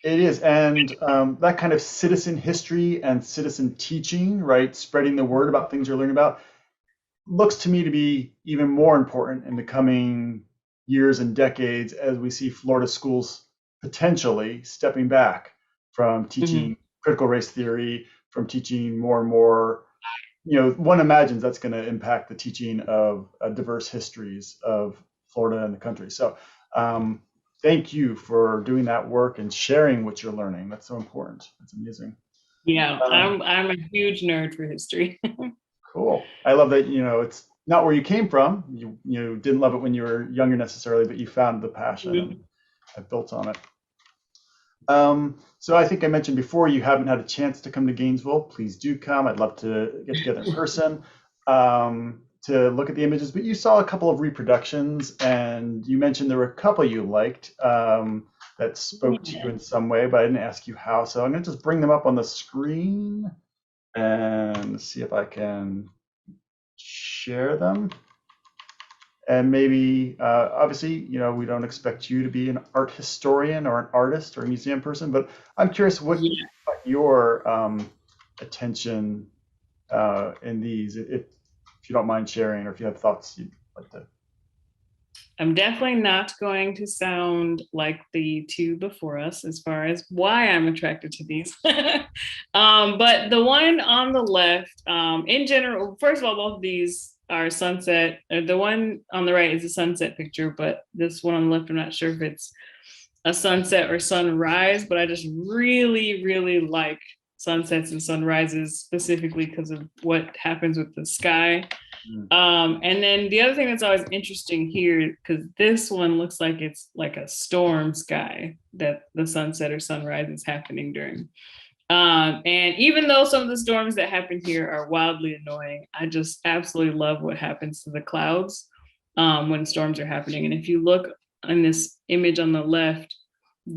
It is, and that kind of citizen history and citizen teaching, right, spreading the word about things you're learning about, looks to me to be even more important in the coming years and decades as we see Florida schools potentially stepping back from teaching critical race theory, from teaching more and more, one imagines that's going to impact the teaching of diverse histories of Florida and the country. So thank you for doing that work and sharing what you're learning. That's so important. That's amazing. Yeah, I'm a huge nerd for history. Cool. I love that, it's not where you came from. You didn't love it when you were younger necessarily, but you found the passion and have built on it. So I think I mentioned before, you haven't had a chance to come to Gainesville. Please do come. I'd love to get together in person to look at the images, but you saw a couple of reproductions and you mentioned there were a couple you liked that spoke to you in some way, but I didn't ask you how. So I'm going to just bring them up on the screen and see if I can share them. And maybe, obviously, we don't expect you to be an art historian or an artist or a museum person, but I'm curious what your attention in these, if you don't mind sharing, or if you have thoughts you'd like to. I'm definitely not going to sound like the two before us as far as why I'm attracted to these. But the one on the left, in general, first of all, both of these our sunset. The one on the right is a sunset picture, but this one on the left, I'm not sure if it's a sunset or sunrise, but I just really, really like sunsets and sunrises specifically because of what happens with the sky. And then the other thing that's always interesting here, because this one looks like it's like a storm sky that the sunset or sunrise is happening during. And even though some of the storms that happen here are wildly annoying, I just absolutely love what happens to the clouds when storms are happening. And if you look in this image on the left,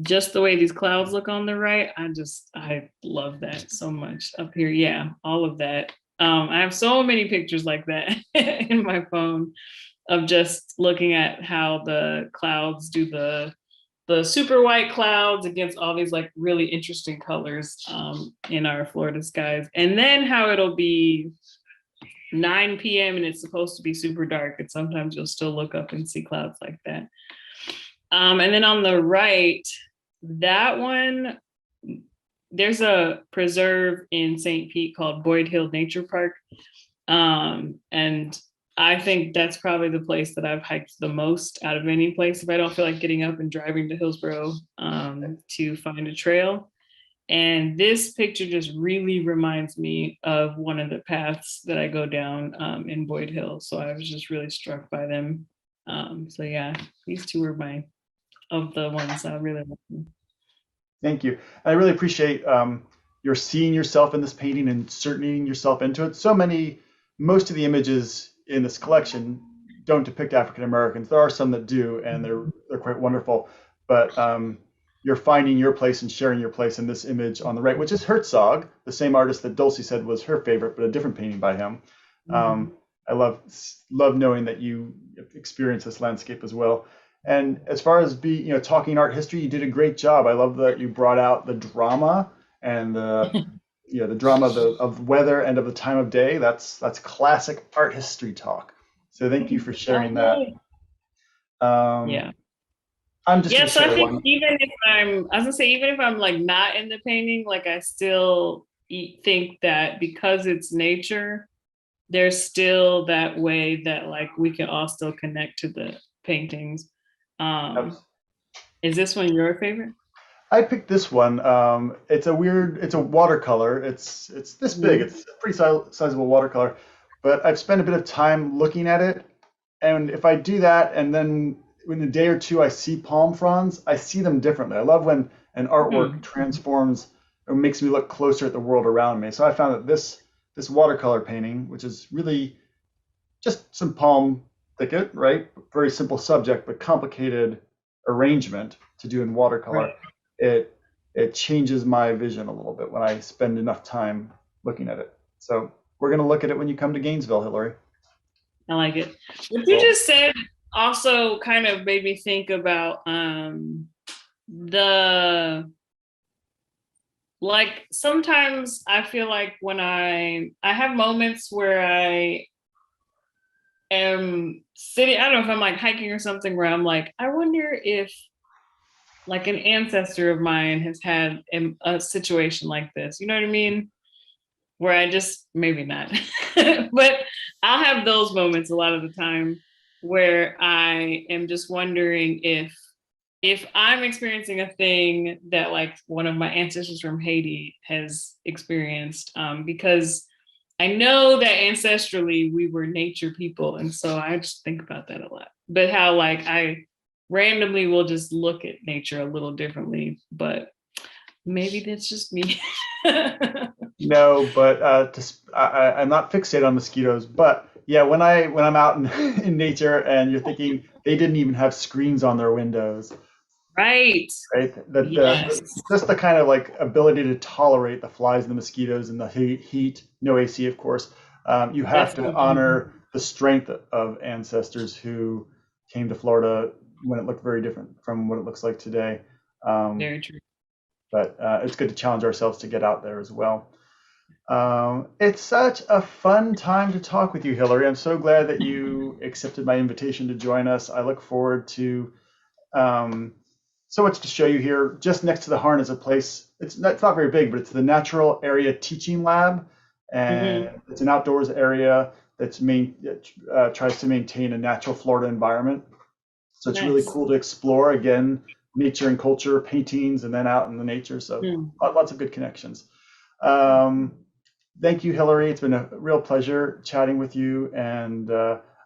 just the way these clouds look on the right, I love that so much up here. Yeah, all of that. I have so many pictures like that in my phone of just looking at how the clouds do the super white clouds against all these like really interesting colors in our Florida skies. And then how it'll be 9 p.m. and it's supposed to be super dark. And sometimes you'll still look up and see clouds like that. And then on the right, that one, there's a preserve in St. Pete called Boyd Hill Nature Park. And I think that's probably the place that I've hiked the most out of any place if I don't feel like getting up and driving to Hillsborough to find a trail. And this picture just really reminds me of one of the paths that I go down in Boyd Hill. So I was just really struck by them. So yeah, these two are of the ones I really like. Thank you. I really appreciate your seeing yourself in this painting and inserting yourself into it. Most of the images in this collection don't depict African Americans. There are some that do, and they're quite wonderful. But you're finding your place and sharing your place in this image on the right, which is Herzog, the same artist that Dulcie said was her favorite, but a different painting by him. I love knowing that you experience this landscape as well. And as far as talking art history, you did a great job. I love that you brought out the drama and the drama of weather and of the time of day. That's classic art history talk. So thank you for sharing that. Yeah. I'm just so I think even if I'm like not in the painting, like I still think that because it's nature, there's still that way that like we can all still connect to the paintings. Is this one your favorite? I picked this one. It's a watercolor. It's this big. It's a pretty sizable watercolor, but I've spent a bit of time looking at it. And if I do that, and then in a day or two, I see palm fronds, I see them differently. I love when an artwork transforms or makes me look closer at the world around me. So I found that this watercolor painting, which is really just some palm thicket, right? Very simple subject, but complicated arrangement to do in watercolor. Right. It changes my vision a little bit when I spend enough time looking at it. So we're going to look at it when you come to Gainesville, Hillary. I like it. What you just said also kind of made me think about like sometimes I feel like when I have moments where I am sitting, I don't know if I'm like hiking or something where I'm like, I wonder if like an ancestor of mine has had a situation like this. You know what I mean? Where I just, maybe not, but I'll have those moments a lot of the time where I am just wondering if I'm experiencing a thing that like one of my ancestors from Haiti has experienced, because I know that ancestrally we were nature people. And so I just think about that a lot, but how like I randomly will just look at nature a little differently, but maybe that's just me. No, but I'm not fixated on mosquitoes, but yeah, when I'm out in nature and you're thinking they didn't even have screens on their windows. Right. Just the kind of like ability to tolerate the flies and the mosquitoes and the heat, no AC, of course. You have to honor the strength of ancestors who came to Florida when it looked very different from what it looks like today. Very true. But it's good to challenge ourselves to get out there as well. It's such a fun time to talk with you, Hillary. I'm so glad that you accepted my invitation to join us. I look forward to so much to show you here. Just next to the Harn is a place, it's not very big, but it's the Natural Area Teaching Lab. And it's an outdoors area that tries to maintain a natural Florida environment. So it's really Nice. cool to explore, again, nature and culture, paintings, and then out in the nature. So lots of good connections. Thank you, Hillary. It's been a real pleasure chatting with you, and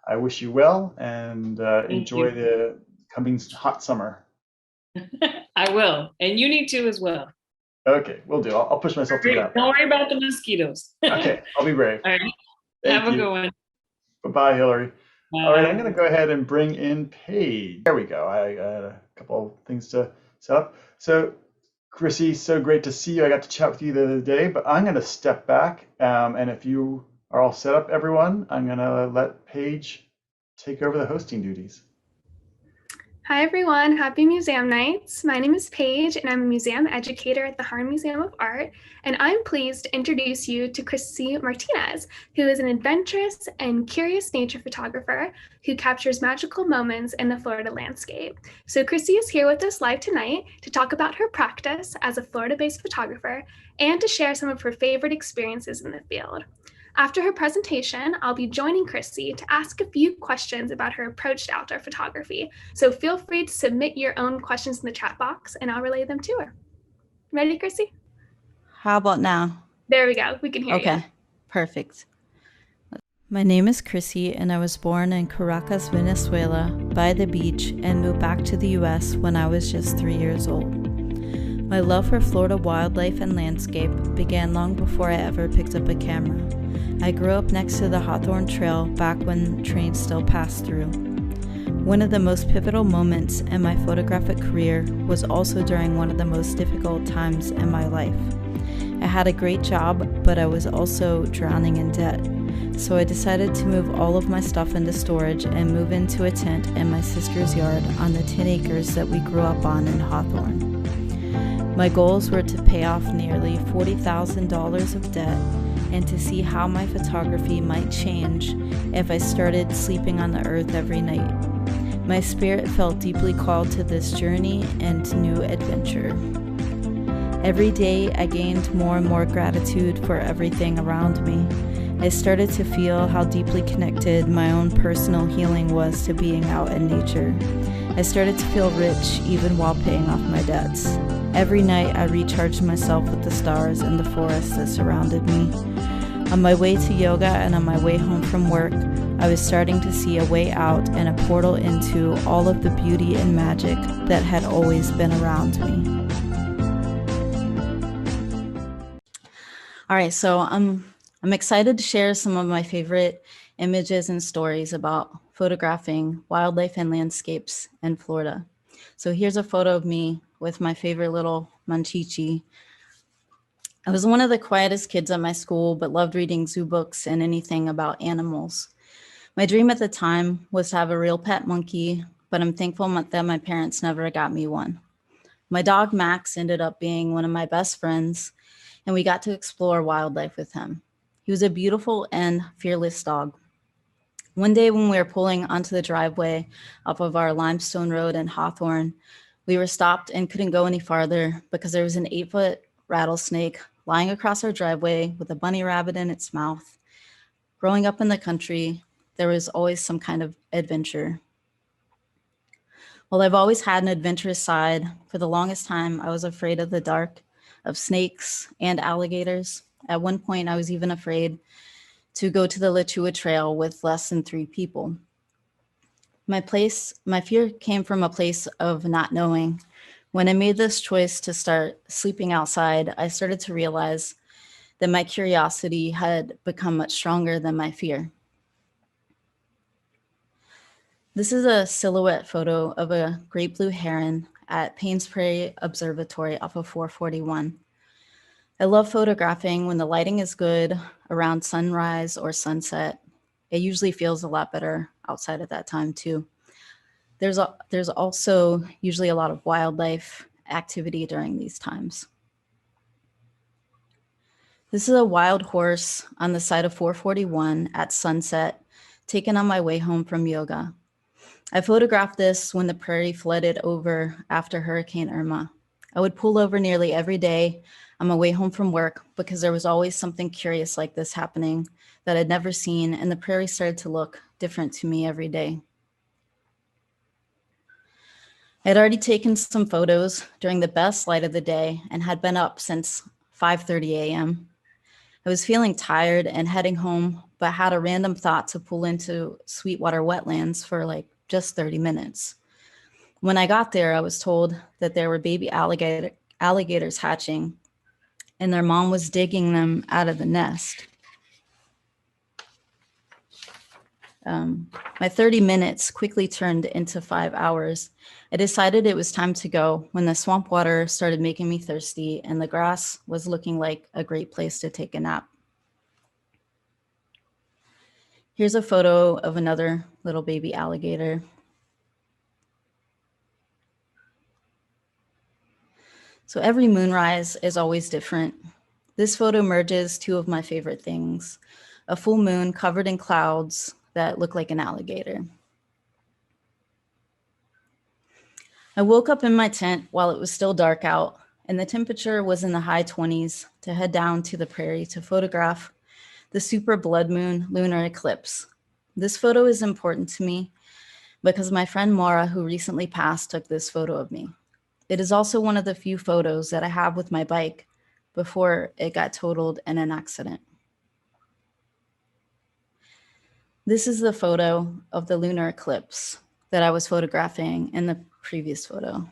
I wish you well, and enjoy the coming hot summer. I will, and you need to as well. Okay, will do. I'll push myself to that. Don't worry about the mosquitoes. Okay, I'll be brave. All right. Thank Have you. a good one. Bye-bye, Hillary. Bye. All right, I'm going to go ahead and bring in Paige. There we go. I had a couple of things to set up. So, Chrissy, so great to see you. I got to chat with you the other day, but I'm going to step back. And if you are all set up, everyone, I'm going to let Paige take over the hosting duties. Hi everyone, happy museum nights. My name is Paige and I'm a museum educator at the Harn Museum of Art, and I'm pleased to introduce you to Chrissy Martinez, who is an adventurous and curious nature photographer who captures magical moments in the Florida landscape. So Chrissy is here with us live tonight to talk about her practice as a Florida-based photographer and to share some of her favorite experiences in the field. After her presentation, I'll be joining Chrissy to ask a few questions about her approach to outdoor photography. So feel free to submit your own questions in the chat box and I'll relay them to her. Ready, Chrissy? How about now? There we go. We can hear you. Okay, perfect. My name is Chrissy and I was born in Caracas, Venezuela, by the beach, and moved back to the US when I was just 3 years old. My love for Florida wildlife and landscape began long before I ever picked up a camera. I grew up next to the Hawthorne Trail back when trains still passed through. One of the most pivotal moments in my photographic career was also during one of the most difficult times in my life. I had a great job, but I was also drowning in debt. So I decided to move all of my stuff into storage and move into a tent in my sister's yard on the 10 acres that we grew up on in Hawthorne. My goals were to pay off nearly $40,000 of debt and to see how my photography might change if I started sleeping on the earth every night. My spirit felt deeply called to this journey and new adventure. Every day I gained more and more gratitude for everything around me. I started to feel how deeply connected my own personal healing was to being out in nature. I started to feel rich even while paying off my debts. Every night I recharged myself with the stars and the forest that surrounded me. On my way to yoga and on my way home from work, I was starting to see a way out and a portal into all of the beauty and magic that had always been around me. All right, so I'm excited to share some of my favorite images and stories about photographing wildlife and landscapes in Florida. So here's a photo of me with my favorite little Manchichi. I was one of the quietest kids at my school, but loved reading zoo books and anything about animals. My dream at the time was to have a real pet monkey, but I'm thankful that my parents never got me one. My dog Max ended up being one of my best friends, and we got to explore wildlife with him. He was a beautiful and fearless dog. One day when we were pulling onto the driveway off of our limestone road in Hawthorne, we were stopped and couldn't go any farther because there was an 8-foot rattlesnake lying across our driveway with a bunny rabbit in its mouth. Growing up in the country, there was always some kind of adventure. While I've always had an adventurous side, for the longest time, I was afraid of the dark, of snakes and alligators. At one point, I was even afraid to go to the Lachua Trail with less than 3 people. My fear came from a place of not knowing. When I made this choice to start sleeping outside, I started to realize that my curiosity had become much stronger than my fear. This is a silhouette photo of a great blue heron at Paynes Prairie Observatory off of 441. I love photographing when the lighting is good around sunrise or sunset. It usually feels a lot better outside at that time too. There's also usually a lot of wildlife activity during these times. This is a wild horse on the side of 441 at sunset, taken on my way home from yoga. I photographed this when the prairie flooded over after Hurricane Irma. I would pull over nearly every day on my way home from work because there was always something curious like this happening that I'd never seen, and the prairie started to look different to me every day. I had already taken some photos during the best light of the day and had been up since 5:30 a.m. I was feeling tired and heading home, but had a random thought to pull into Sweetwater wetlands for like just 30 minutes. When I got there, I was told that there were baby alligators hatching, and their mom was digging them out of the nest. My 30 minutes quickly turned into 5 hours. I decided it was time to go when the swamp water started making me thirsty and the grass was looking like a great place to take a nap. Here's a photo of another little baby alligator. So every moonrise is always different. This photo merges two of my favorite things: a full moon covered in clouds that look like an alligator. I woke up in my tent while it was still dark out, and the temperature was in the high 20s to head down to the prairie to photograph the super blood moon lunar eclipse. This photo is important to me because my friend Maura, who recently passed, took this photo of me. It is also one of the few photos that I have with my bike before it got totaled in an accident. This is the photo of the lunar eclipse that I was photographing in the previous photo.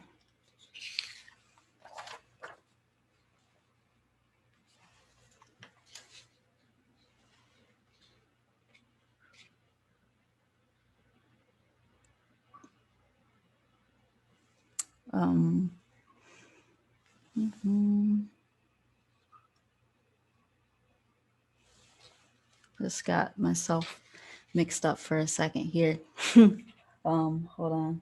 Just got myself mixed up for a second here. Hold on.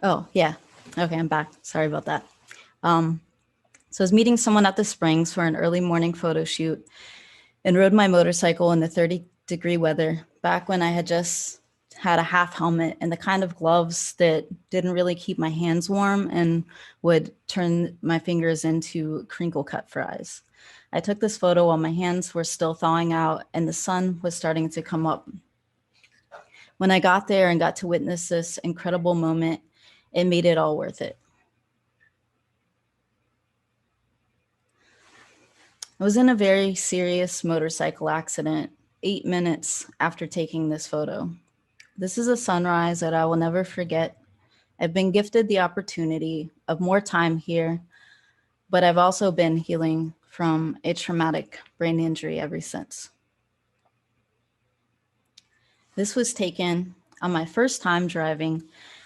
Oh, yeah. Okay, I'm back. Sorry about that. So I was meeting someone at the Springs for an early morning photo shoot and rode my motorcycle in the 30-degree weather back when I had just had a half helmet and the kind of gloves that didn't really keep my hands warm and would turn my fingers into crinkle cut fries. I took this photo while my hands were still thawing out and the sun was starting to come up. When I got there and got to witness this incredible moment, it made it all worth it. I was in a very serious motorcycle accident 8 minutes after taking this photo. This is a sunrise that I will never forget. I've been gifted the opportunity of more time here, but I've also been healing from a traumatic brain injury ever since. This was taken on my first time driving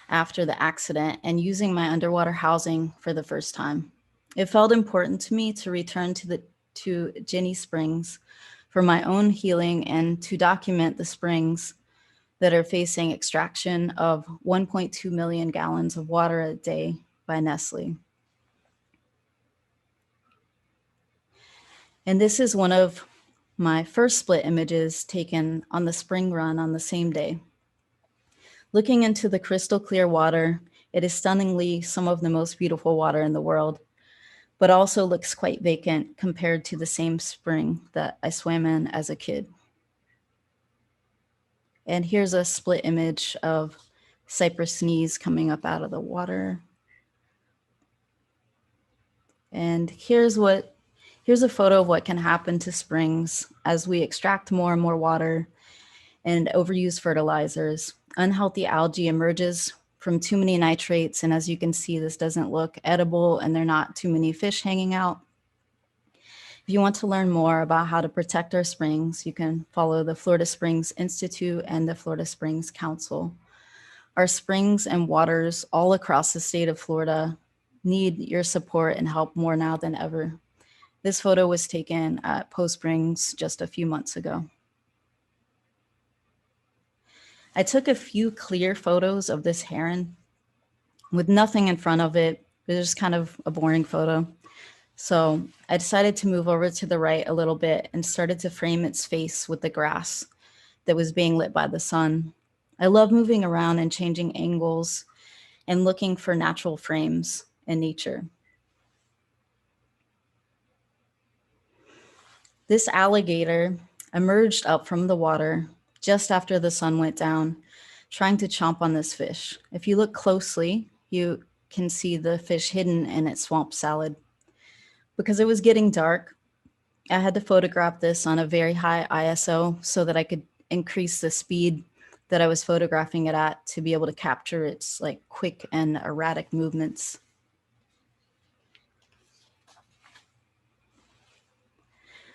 after the accident and using my underwater housing for the first time. It felt important to me to return to Ginny Springs for my own healing and to document the springs that are facing extraction of 1.2 million gallons of water a day by Nestle. And this is one of my first split images taken on the spring run on the same day. Looking into the crystal clear water, it is stunningly some of the most beautiful water in the world, but also looks quite vacant compared to the same spring that I swam in as a kid. And here's a split image of cypress knees coming up out of the water. And here's a photo of what can happen to springs as we extract more and more water and overuse fertilizers. Unhealthy algae emerges from too many nitrates, and as you can see, this doesn't look edible and there are not too many fish hanging out. If you want to learn more about how to protect our springs, you can follow the Florida Springs Institute and the Florida Springs Council. Our springs and waters all across the state of Florida need your support and help more now than ever. This photo was taken at Post Springs just a few months ago. I took a few clear photos of this heron with nothing in front of it. It was just kind of a boring photo. So I decided to move over to the right a little bit and started to frame its face with the grass that was being lit by the sun. I love moving around and changing angles and looking for natural frames in nature. This alligator emerged up from the water just after the sun went down, trying to chomp on this fish. If you look closely, you can see the fish hidden in its swamp salad. Because it was getting dark, I had to photograph this on a very high ISO so that I could increase the speed that I was photographing it at to be able to capture its like quick and erratic movements.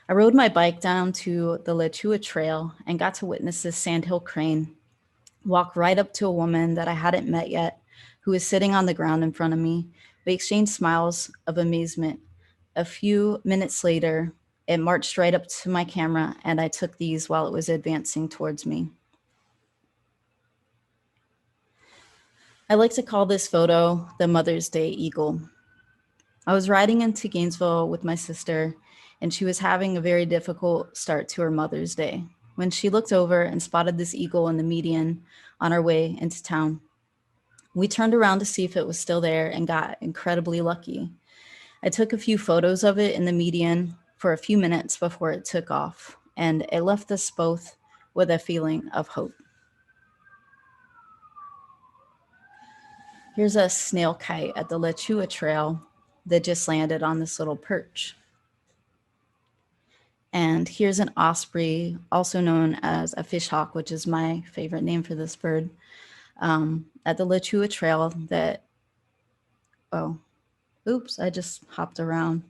I rode my bike down to the Lechua Trail and got to witness this sandhill crane walk right up to a woman that I hadn't met yet, who was sitting on the ground in front of me. We exchanged smiles of amazement. A few minutes later, it marched right up to my camera, and I took these while it was advancing towards me. I like to call this photo the Mother's Day Eagle. I was riding into Gainesville with my sister, and she was having a very difficult start to her Mother's Day when she looked over and spotted this eagle in the median on our way into town. We turned around to see if it was still there and got incredibly lucky. I took a few photos of it in the median for a few minutes before it took off, and it left us both with a feeling of hope. Here's a snail kite at the Lechua Trail that just landed on this little perch. And here's an osprey, also known as a fishhawk, which is my favorite name for this bird, at the Lechua Trail that, oh, oops, I just hopped around.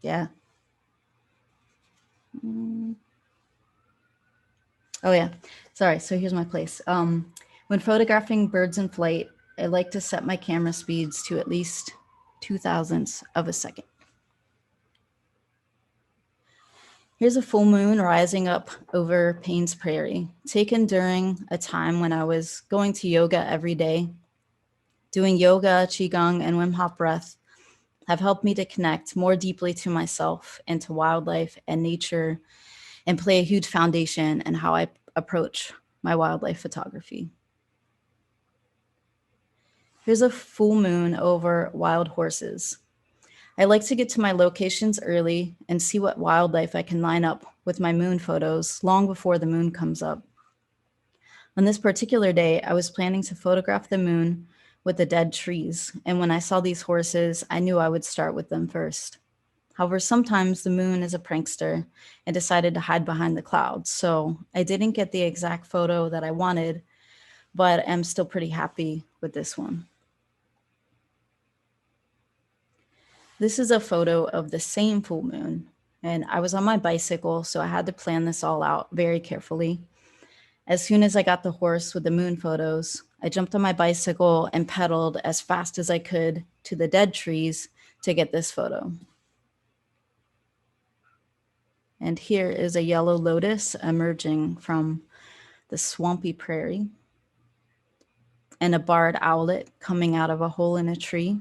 Yeah. Oh yeah, sorry, so here's my place. When photographing birds in flight, I like to set my camera speeds to at least 0.002 of a second. Here's a full moon rising up over Payne's Prairie, taken during a time when I was going to yoga every day. Doing yoga, qigong, and Wim Hof breath have helped me to connect more deeply to myself and to wildlife and nature, and play a huge foundation in how I approach my wildlife photography. Here's a full moon over wild horses. I like to get to my locations early and see what wildlife I can line up with my moon photos long before the moon comes up. On this particular day, I was planning to photograph the moon with the dead trees, and when I saw these horses, I knew I would start with them first. However, sometimes the moon is a prankster and decided to hide behind the clouds, so I didn't get the exact photo that I wanted, but I'm still pretty happy with this one. This is a photo of the same full moon, and I was on my bicycle, so I had to plan this all out very carefully. As soon as I got the horse with the moon photos, I jumped on my bicycle and pedaled as fast as I could to the dead trees to get this photo. And here is a yellow lotus emerging from the swampy prairie, and a barred owlet coming out of a hole in a tree.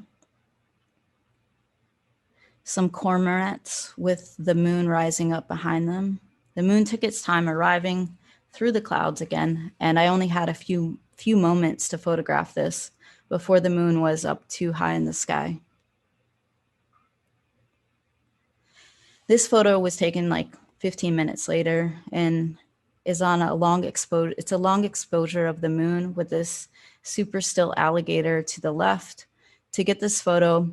Some cormorants with the moon rising up behind them. The moon took its time arriving through the clouds again, and I only had a few moments to photograph this before the moon was up too high in the sky. This photo was taken like 15 minutes later and is on a long exposure. It's a long exposure of the moon with this super still alligator to the left. To get this photo,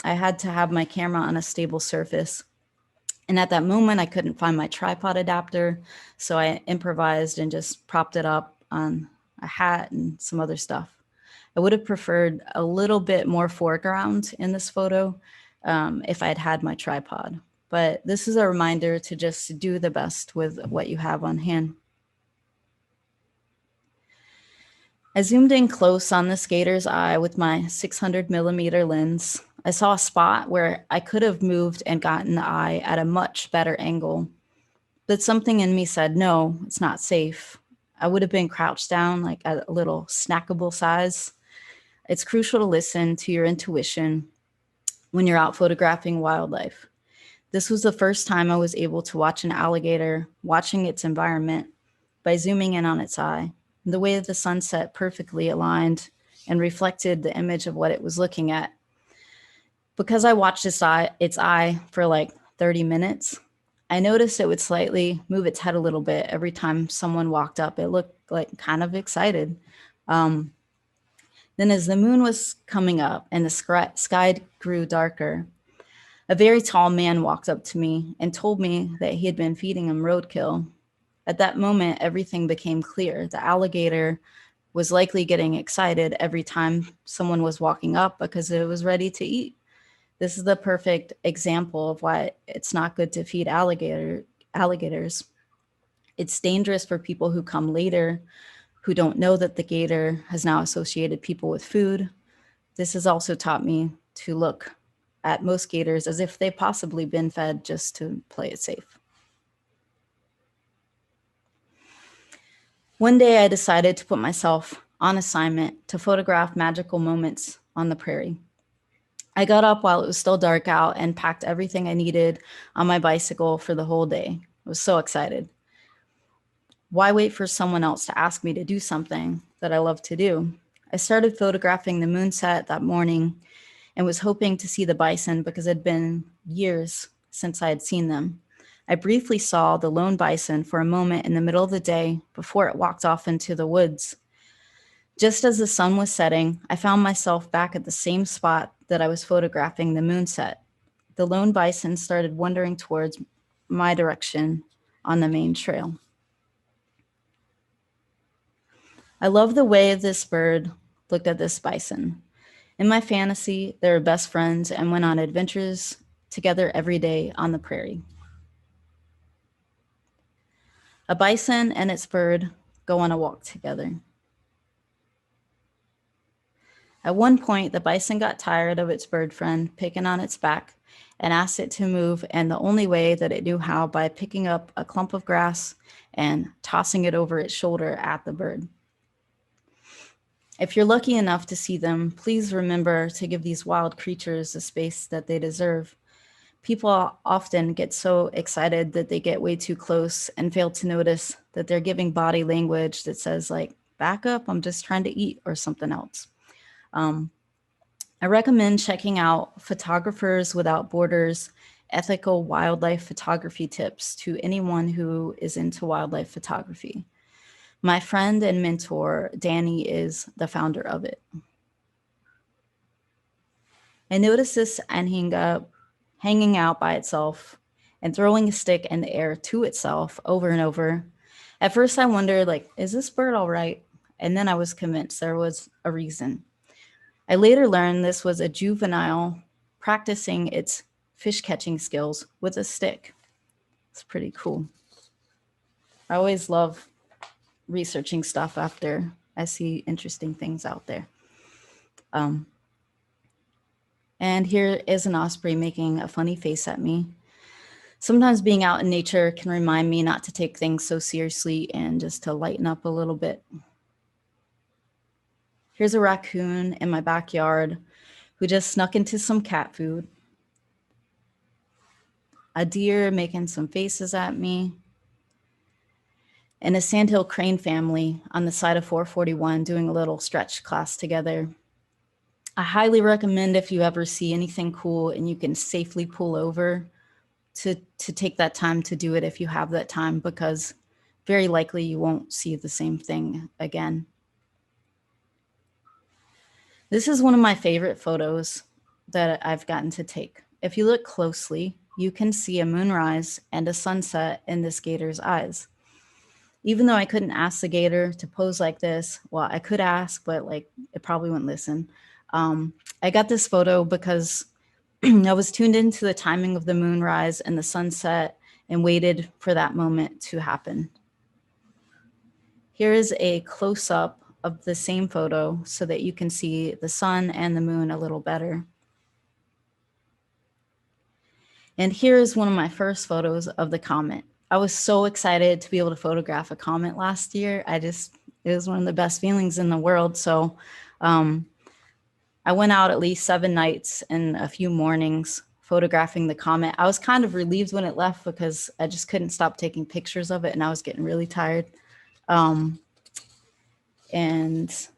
I had to have my camera on a stable surface. And at that moment, I couldn't find my tripod adapter, so I improvised and just propped it up on a hat and some other stuff. I would have preferred a little bit more foreground in this photo if I had had my tripod. But this is a reminder to just do the best with what you have on hand. I zoomed in close on the skater's eye with my 600 millimeter lens. I saw a spot where I could have moved and gotten the eye at a much better angle, but something in me said, no, it's not safe. I would have been crouched down like at a little snackable size. It's crucial to listen to your intuition when you're out photographing wildlife. This was the first time I was able to watch an alligator watching its environment by zooming in on its eye. The way that the sunset perfectly aligned and reflected the image of what it was looking at. Because I watched its eye for like 30 minutes, I noticed it would slightly move its head a little bit every time someone walked up. It looked like kind of excited. Then as the moon was coming up and the sky grew darker, a very tall man walked up to me and told me that he had been feeding him roadkill. At that moment, everything became clear. The alligator was likely getting excited every time someone was walking up because it was ready to eat. This is the perfect example of why it's not good to feed alligators. It's dangerous for people who come later, who don't know that the gator has now associated people with food. This has also taught me to look at most gators as if they've possibly been fed just to play it safe. One day I decided to put myself on assignment to photograph magical moments on the prairie. I got up while it was still dark out and packed everything I needed on my bicycle for the whole day. I was so excited. Why wait for someone else to ask me to do something that I love to do? I started photographing the moonset that morning and was hoping to see the bison because it had been years since I had seen them. I briefly saw the lone bison for a moment in the middle of the day before it walked off into the woods. Just as the sun was setting, I found myself back at the same spot that I was photographing the moonset. The lone bison started wandering towards my direction on the main trail. I love the way this bird looked at this bison. In my fantasy, they were best friends and went on adventures together every day on the prairie. A bison and its bird go on a walk together. At one point, the bison got tired of its bird friend picking on its back and asked it to move, and the only way that it knew how, by picking up a clump of grass and tossing it over its shoulder at the bird. If you're lucky enough to see them, please remember to give these wild creatures the space that they deserve. People often get so excited that they get way too close and fail to notice that they're giving body language that says like, back up, I'm just trying to eat, or something else. I recommend checking out Photographers Without Borders ethical wildlife photography tips to anyone who is into wildlife photography. My friend and mentor, Danny, is the founder of it. I noticed this anhinga hanging out by itself and throwing a stick in the air to itself over and over. At first I wondered, like, is this bird all right? And then I was convinced there was a reason. I later learned this was a juvenile practicing its fish catching skills with a stick. It's pretty cool. I always love researching stuff after I see interesting things out there. And here is an osprey making a funny face at me. Sometimes being out in nature can remind me not to take things so seriously and just to lighten up a little bit. Here's a raccoon in my backyard who just snuck into some cat food. A deer making some faces at me. And a sandhill crane family on the side of 441 doing a little stretch class together. I highly recommend, if you ever see anything cool and you can safely pull over, to take that time to do it if you have that time, because very likely you won't see the same thing again. This is one of my favorite photos that I've gotten to take. If you look closely, you can see a moonrise and a sunset in this gator's eyes. Even though I couldn't ask the gator to pose like this, well, I could ask, but like it probably wouldn't listen. I got this photo because I was tuned into the timing of the moonrise and the sunset and waited for that moment to happen. Here is a close-up of the same photo so that you can see the sun and the moon a little better. And here is one of my first photos of the comet. I was so excited to be able to photograph a comet last year. It was one of the best feelings in the world. So I went out at least 7 nights and a few mornings photographing the comet. I was kind of relieved when it left because I just couldn't stop taking pictures of it and I was getting really tired. And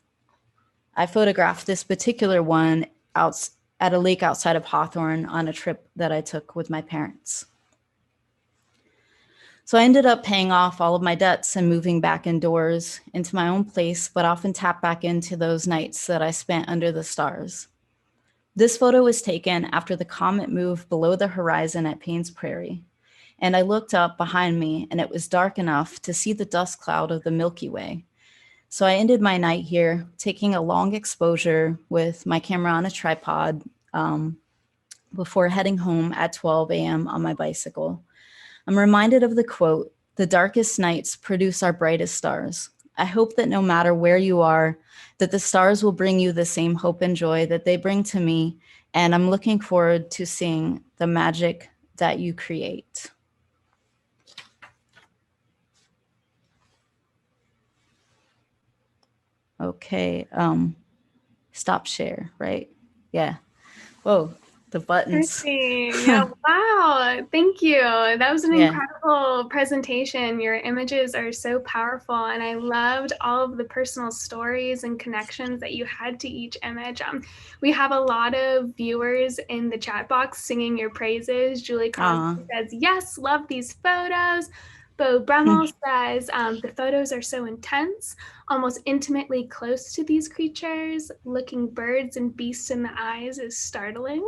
I photographed this particular one out at a lake outside of Hawthorne on a trip that I took with my parents. So I ended up paying off all of my debts and moving back indoors into my own place, but often tap back into those nights that I spent under the stars. This photo was taken after the comet moved below the horizon at Payne's Prairie, and I looked up behind me and it was dark enough to see the dust cloud of the Milky Way. So I ended my night here, taking a long exposure with my camera on a tripod before heading home at 12 a.m. on my bicycle. I'm reminded of the quote, "The darkest nights produce our brightest stars." I hope that no matter where you are, that the stars will bring you the same hope and joy that they bring to me. And I'm looking forward to seeing the magic that you create. Okay, stop share, right? Yeah. Whoa, the buttons. Yeah, wow. Thank you. That was an Yeah. incredible presentation. Your images are so powerful, and I loved all of the personal stories and connections that you had to each image. We have a lot of viewers in the chat box singing your praises. Julie Collins says, yes, love these photos. Bo Bremmel says, the photos are so intense, almost intimately close to these creatures. Looking birds and beasts in the eyes is startling.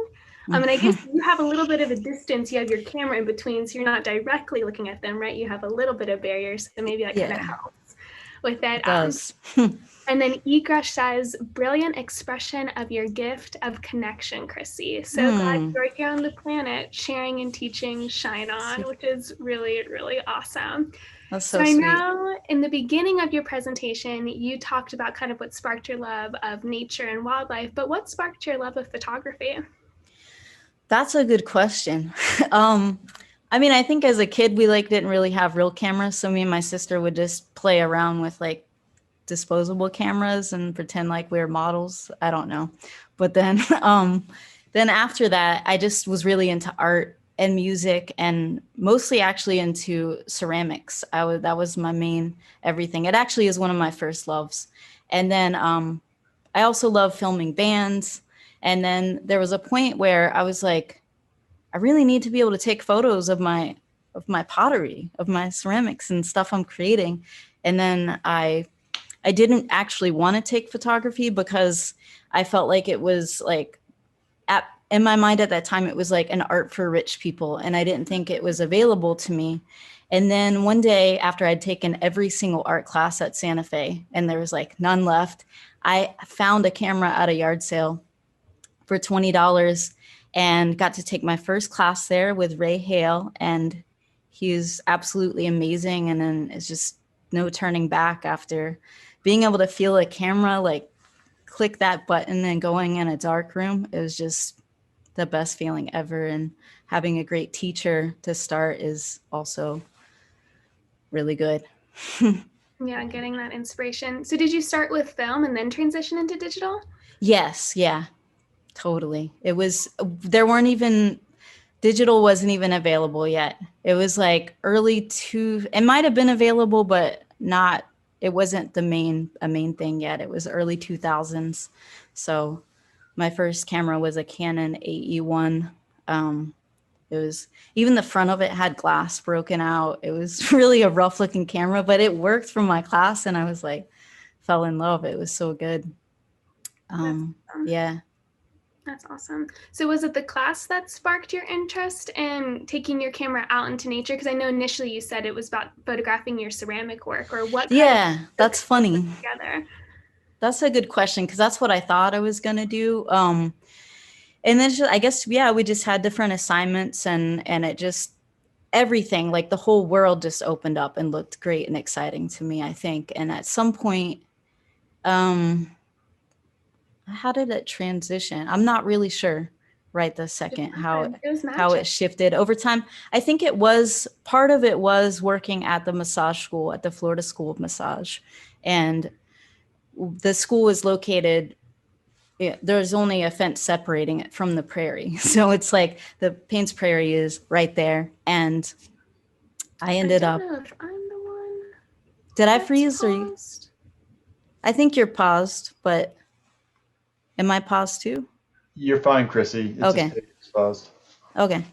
And I guess you have a little bit of a distance. You have your camera in between, so you're not directly looking at them, right? You have a little bit of barriers, so maybe that kind of helps with it. It does. And then Egrush says, brilliant expression of your gift of connection, Chrissy. So glad you're here on the planet, sharing and teaching Shine On, which is really, really awesome. That's so I sweet. know in the beginning of your presentation, you talked about kind of what sparked your love of nature and wildlife, but what sparked your love of photography? That's a good question. I mean, I think as a kid, we didn't really have real cameras. So me and my sister would just play around with disposable cameras and pretend like we were models. I don't know. But then, then after that, I just was really into art and music and mostly actually into ceramics. That was my main everything. It actually is one of my first loves. And then I also love filming bands. And then there was a point where I was like, I really need to be able to take photos of my pottery, of my ceramics and stuff I'm creating. And then I didn't actually want to take photography because I felt like it was in my mind at that time, it was like an art for rich people. And I didn't think it was available to me. And then one day after I'd taken every single art class at Santa Fe and there was none left, I found a camera at a yard sale for $20 and got to take my first class there with Ray Hale. And he's absolutely amazing. And then it's just no turning back after being able to feel a camera, click that button and going in a dark room. It was just the best feeling ever. And having a great teacher to start is also really good. Yeah, getting that inspiration. So did you start with film and then transition into digital? Yes, yeah, totally. Digital wasn't even available yet. It was it might have been available, but it wasn't a main thing yet. It was early 2000s. So my first camera was a Canon AE1. It was, even the front of it had glass broken out. It was really a rough looking camera, but it worked for my class. And I was fell in love. It was so good. Yeah. That's awesome. So was it the class that sparked your interest in taking your camera out into nature? Because I know initially you said it was about photographing your ceramic work, or what? Yeah, that's funny. Together? That's a good question, because that's what I thought I was going to do. And then I guess, yeah, we just had different assignments and it just, everything, the whole world just opened up and looked great and exciting to me, I think. And at some point, how did it transition? I'm not really sure right this second how it shifted over time. I think part of it was working at the massage school, at the Florida School of Massage. And the school was located, there's only a fence separating it from the prairie. So it's the Payne's Prairie is right there. And I ended up. I don't know if I'm the one. Did I freeze or you? I think you're paused, but am I paused too? You're fine, Chrissy. It's Okay. just paused. Okay.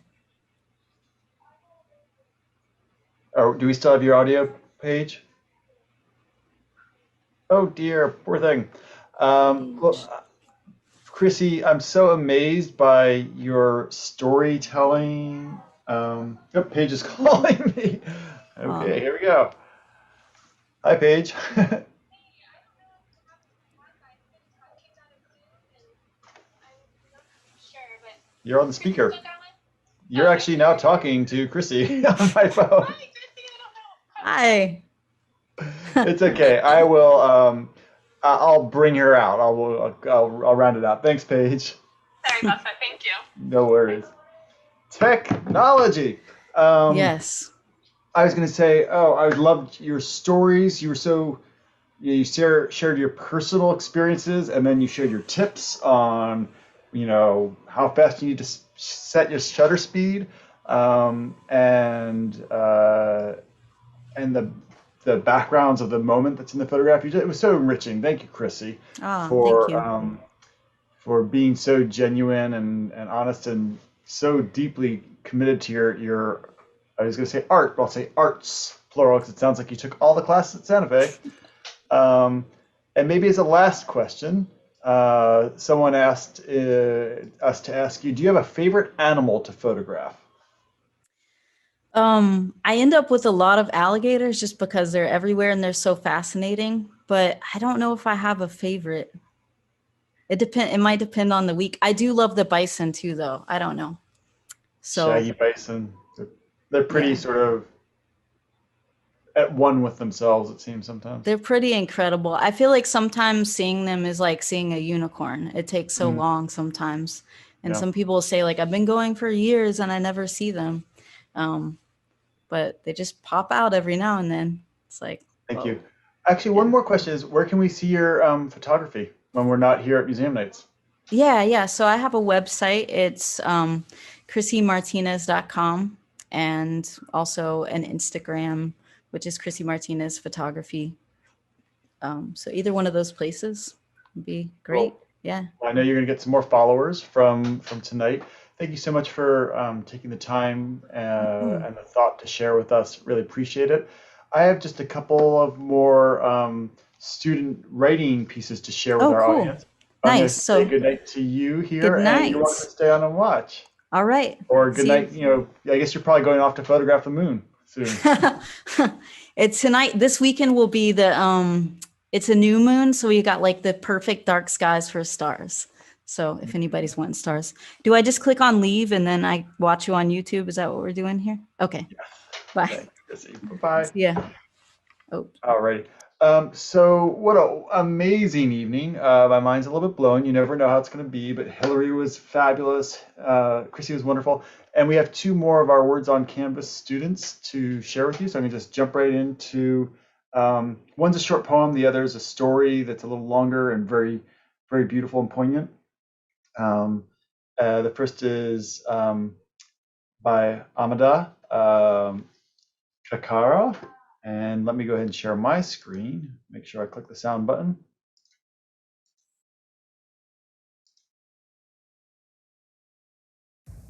Oh, do we still have your audio page? Oh dear, poor thing. Well, Chrissy, I'm so amazed by your storytelling. Oh, Paige is calling me. Okay, here we go. Hi, Paige. You're on the speaker. You're actually now talking to Chrissy on my phone. Hi. It's okay. I will. I'll bring her out. I'll round it out. Thanks, Paige. Sorry about that. Thank you. No worries. Technology. Yes. I was going to say, I loved your stories. You were so, you shared your personal experiences, and then you shared your tips on, how fast you need to set your shutter speed, and the backgrounds of the moment that's in the photograph. It was so enriching. Thank you, Chrissy, Thank for you. For being so genuine and honest and so deeply committed to your I was going to say art, but I'll say arts, plural, because it sounds like you took all the classes at Santa Fe. And maybe as a last question, someone asked us to ask you, do you have a favorite animal to photograph? I end up with a lot of alligators just because they're everywhere and they're so fascinating, but I don't know if I have a favorite. It might depend on the week. I do love the bison too, though. I don't know. So Shaggy bison. They're pretty sort of at one with themselves, it seems sometimes. They're pretty incredible. I feel like sometimes seeing them is like seeing a unicorn. It takes so long sometimes. And some people say like, I've been going for years and I never see them. But they just pop out every now and then. It's like, Thank you. Actually, one more question is, where can we see your photography when we're not here at Museum Nights? Yeah. So I have a website. It's chrissymartinez.com, and also an Instagram, which is Chrissy Martinez Photography. So either one of those places would be great. Cool. Yeah. Well, I know you're going to get some more followers from tonight. Thank you so much for taking the time and the thought to share with us. Really appreciate it. I have just a couple of more student writing pieces to share with our audience. I'm going to say good night to you here, and you're welcome to stay on and watch. All right. Or good night. I guess you're probably going off to photograph the moon soon. It's tonight. This weekend will be it's a new moon, so we got like the perfect dark skies for stars. So if anybody's wanting stars, do I just click on leave and then I watch you on YouTube? Is that what we're doing here? Okay. Yes. Bye. Thanks, Chrissy. Bye-bye. Yeah. Oh. All right. So what an amazing evening. My mind's a little bit blown. You never know how it's going to be, but Hillary was fabulous. Chrissy was wonderful. And we have two more of our Words on Canvas students to share with you. So I'm going to just jump right into, one's a short poem. The other is a story that's a little longer and very, very beautiful and poignant. The first is by Amada Kakara. And let me go ahead and share my screen. Make sure I click the sound button.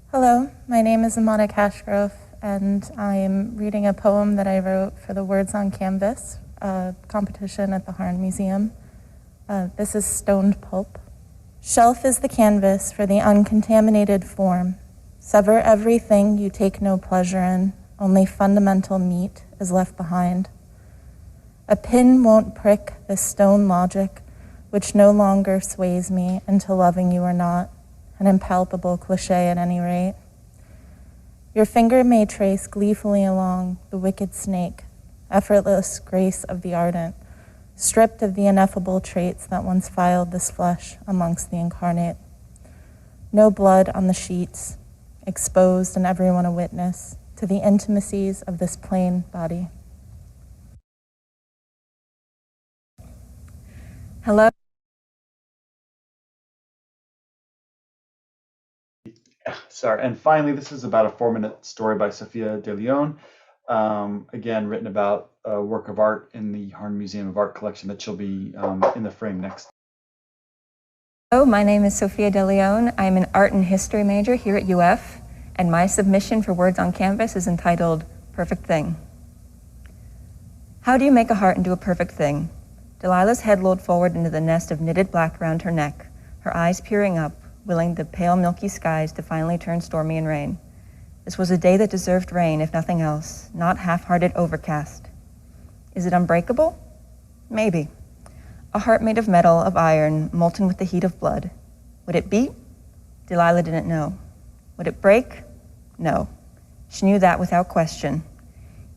Hello, my name is Amada Cashgrove, and I'm reading a poem that I wrote for the Words on Canvas competition at the Harn Museum. This is Stoned Pulp. Shelf is the canvas for the uncontaminated form. Sever everything you take no pleasure in, only fundamental meat is left behind. A pin won't prick this stone logic, which no longer sways me into loving you or not, an impalpable cliche at any rate. Your finger may trace gleefully along the wicked snake, effortless grace of the ardent, stripped of the ineffable traits that once filed this flesh amongst the incarnate. No blood on the sheets, exposed and everyone a witness to the intimacies of this plain body. Hello. Sorry. And finally, this is about a 4-minute story by Sophia de Leon. Again, written about a work of art in the Harn Museum of Art collection that she'll be in the frame next. Hello, my name is Sophia De Leon. I'm an art and history major here at UF, and my submission for Words on Canvas is entitled Perfect Thing. How do you make a heart into a perfect thing? Delilah's head lolled forward into the nest of knitted black around her neck, her eyes peering up, willing the pale milky skies to finally turn stormy and rain. This was a day that deserved rain, if nothing else, not half-hearted overcast. Is it unbreakable? Maybe. A heart made of metal, of iron, molten with the heat of blood. Would it beat? Delilah didn't know. Would it break? No. She knew that without question.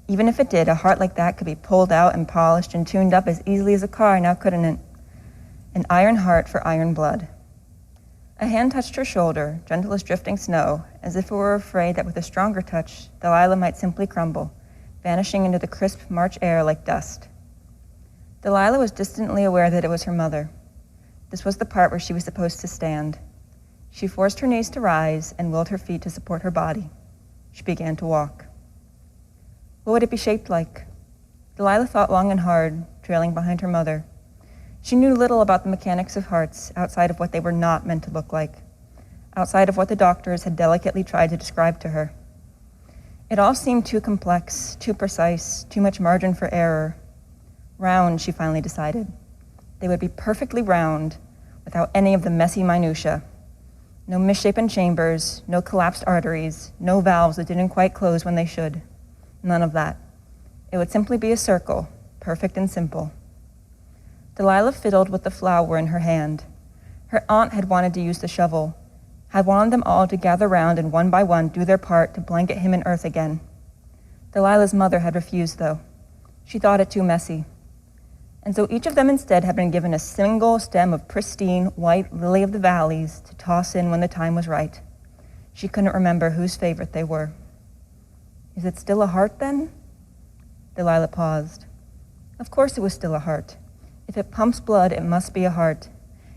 Even if it did, a heart like that could be pulled out and polished and tuned up as easily as a car, now couldn't it? An iron heart for iron blood. A hand touched her shoulder, gentle as drifting snow, as if it were afraid that with a stronger touch, Delilah might simply crumble, vanishing into the crisp March air like dust. Delilah was distantly aware that it was her mother. This was the part where she was supposed to stand. She forced her knees to rise and willed her feet to support her body. She began to walk. What would it be shaped like? Delilah thought long and hard, trailing behind her mother. She knew little about the mechanics of hearts outside of what they were not meant to look like, outside of what the doctors had delicately tried to describe to her. It all seemed too complex, too precise, too much margin for error. Round, she finally decided. They would be perfectly round, without any of the messy minutiae. No misshapen chambers, no collapsed arteries, no valves that didn't quite close when they should. None of that. It would simply be a circle, perfect and simple. Delilah fiddled with the flower in her hand. Her aunt had wanted to use the shovel, had wanted them all to gather round and one by one do their part to blanket him in earth again. Delilah's mother had refused, though. She thought it too messy. And so each of them instead had been given a single stem of pristine white lily of the valleys to toss in when the time was right. She couldn't remember whose favorite they were. Is it still a heart, then? Delilah paused. Of course it was still a heart. If it pumps blood, it must be a heart.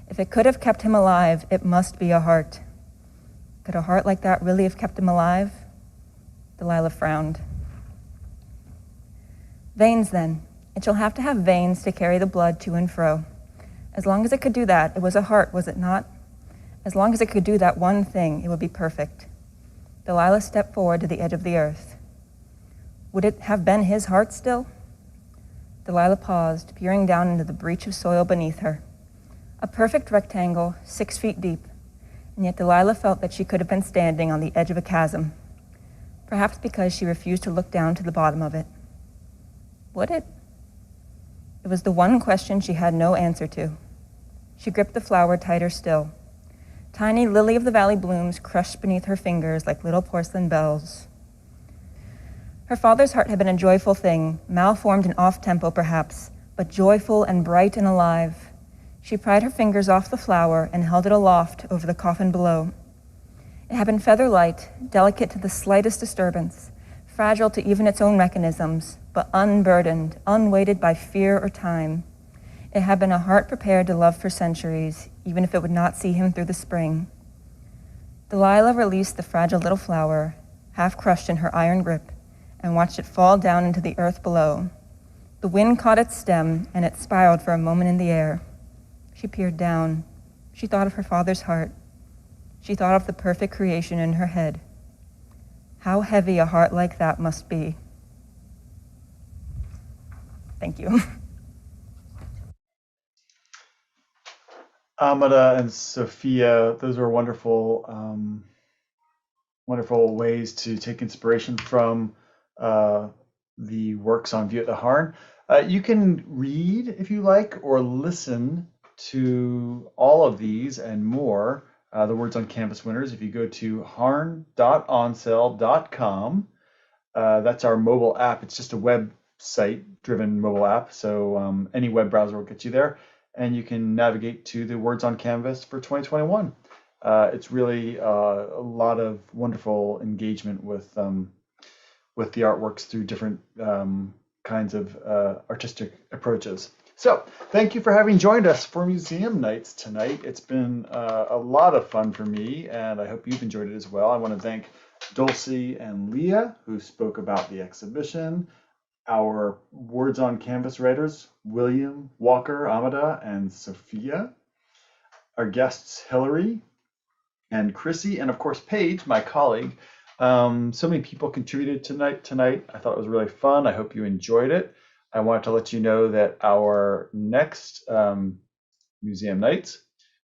If it could have kept him alive, it must be a heart. Could a heart like that really have kept him alive? Delilah frowned. Veins, then. It shall have to have veins to carry the blood to and fro. As long as it could do that, it was a heart, was it not? As long as it could do that one thing, it would be perfect. Delilah stepped forward to the edge of the earth. Would it have been his heart still? Delilah paused, peering down into the breach of soil beneath her. A perfect rectangle, 6 feet deep, and yet Delilah felt that she could have been standing on the edge of a chasm, perhaps because she refused to look down to the bottom of it. Would it? It was the one question she had no answer to. She gripped the flower tighter still. Tiny lily-of-the-valley blooms crushed beneath her fingers like little porcelain bells. Her father's heart had been a joyful thing, malformed and off-tempo perhaps, but joyful and bright and alive. She pried her fingers off the flower and held it aloft over the coffin below. It had been feather-light, delicate to the slightest disturbance, fragile to even its own mechanisms, but unburdened, unweighted by fear or time. It had been a heart prepared to love for centuries, even if it would not see him through the spring. Delilah released the fragile little flower, half crushed in her iron grip, and watched it fall down into the earth below. The wind caught its stem, and it spiraled for a moment in the air. She peered down. She thought of her father's heart. She thought of the perfect creation in her head. How heavy a heart like that must be. Thank you. Amada and Sophia, those were wonderful, wonderful ways to take inspiration from the works on view at the Harn. You can read, if you like, or listen to all of these and more, the Words on Canvas winners, if you go to harn.onsale.com. That's our mobile app. It's just a website-driven mobile app, so any web browser will get you there. And you can navigate to the Words on Canvas for 2021. It's really a lot of wonderful engagement with the artworks through different kinds of artistic approaches. So thank you for having joined us for Museum Nights tonight. It's been a lot of fun for me, and I hope you've enjoyed it as well. I want to thank Dulce and Leah, who spoke about the exhibition. Our Words on Canvas writers, William, Walker, Amada, and Sophia. Our guests, Hillary and Chrissy, and of course, Paige, my colleague. So many people contributed tonight. I thought it was really fun. I hope you enjoyed it. I wanted to let you know that our next museum nights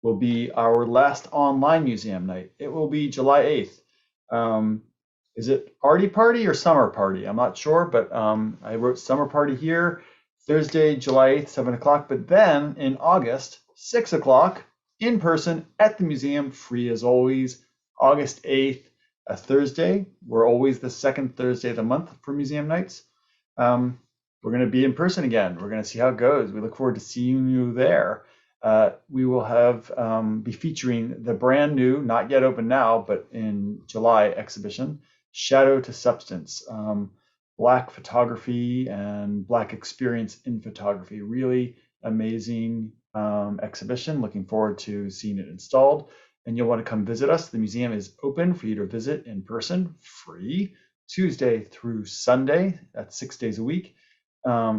will be our last online museum night. It will be July 8th. Is it Arty Party or Summer Party? I'm not sure, but I wrote Summer Party here, Thursday, July 8th, 7 o'clock. But then in August, 6 o'clock, in person at the museum, free as always, August 8th, a Thursday. We're always the second Thursday of the month for museum nights. We're going to be in person again. We're going to see how it goes. We look forward to seeing you there. We will have be featuring the brand new, not yet open now, but in July exhibition, Shadow to Substance, Black photography and Black experience in photography. Really amazing exhibition. Looking forward to seeing it installed. And you'll want to come visit us. The museum is open for you to visit in person, free, Tuesday through Sunday. That's 6 days a week.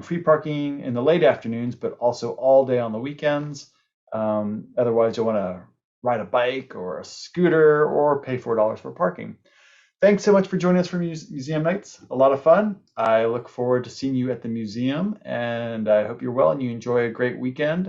Free parking in the late afternoons, but also all day on the weekends. Otherwise, you'll want to ride a bike or a scooter or pay $4 for parking. Thanks so much for joining us for Museum Nights. A lot of fun. I look forward to seeing you at the museum, and I hope you're well and you enjoy a great weekend.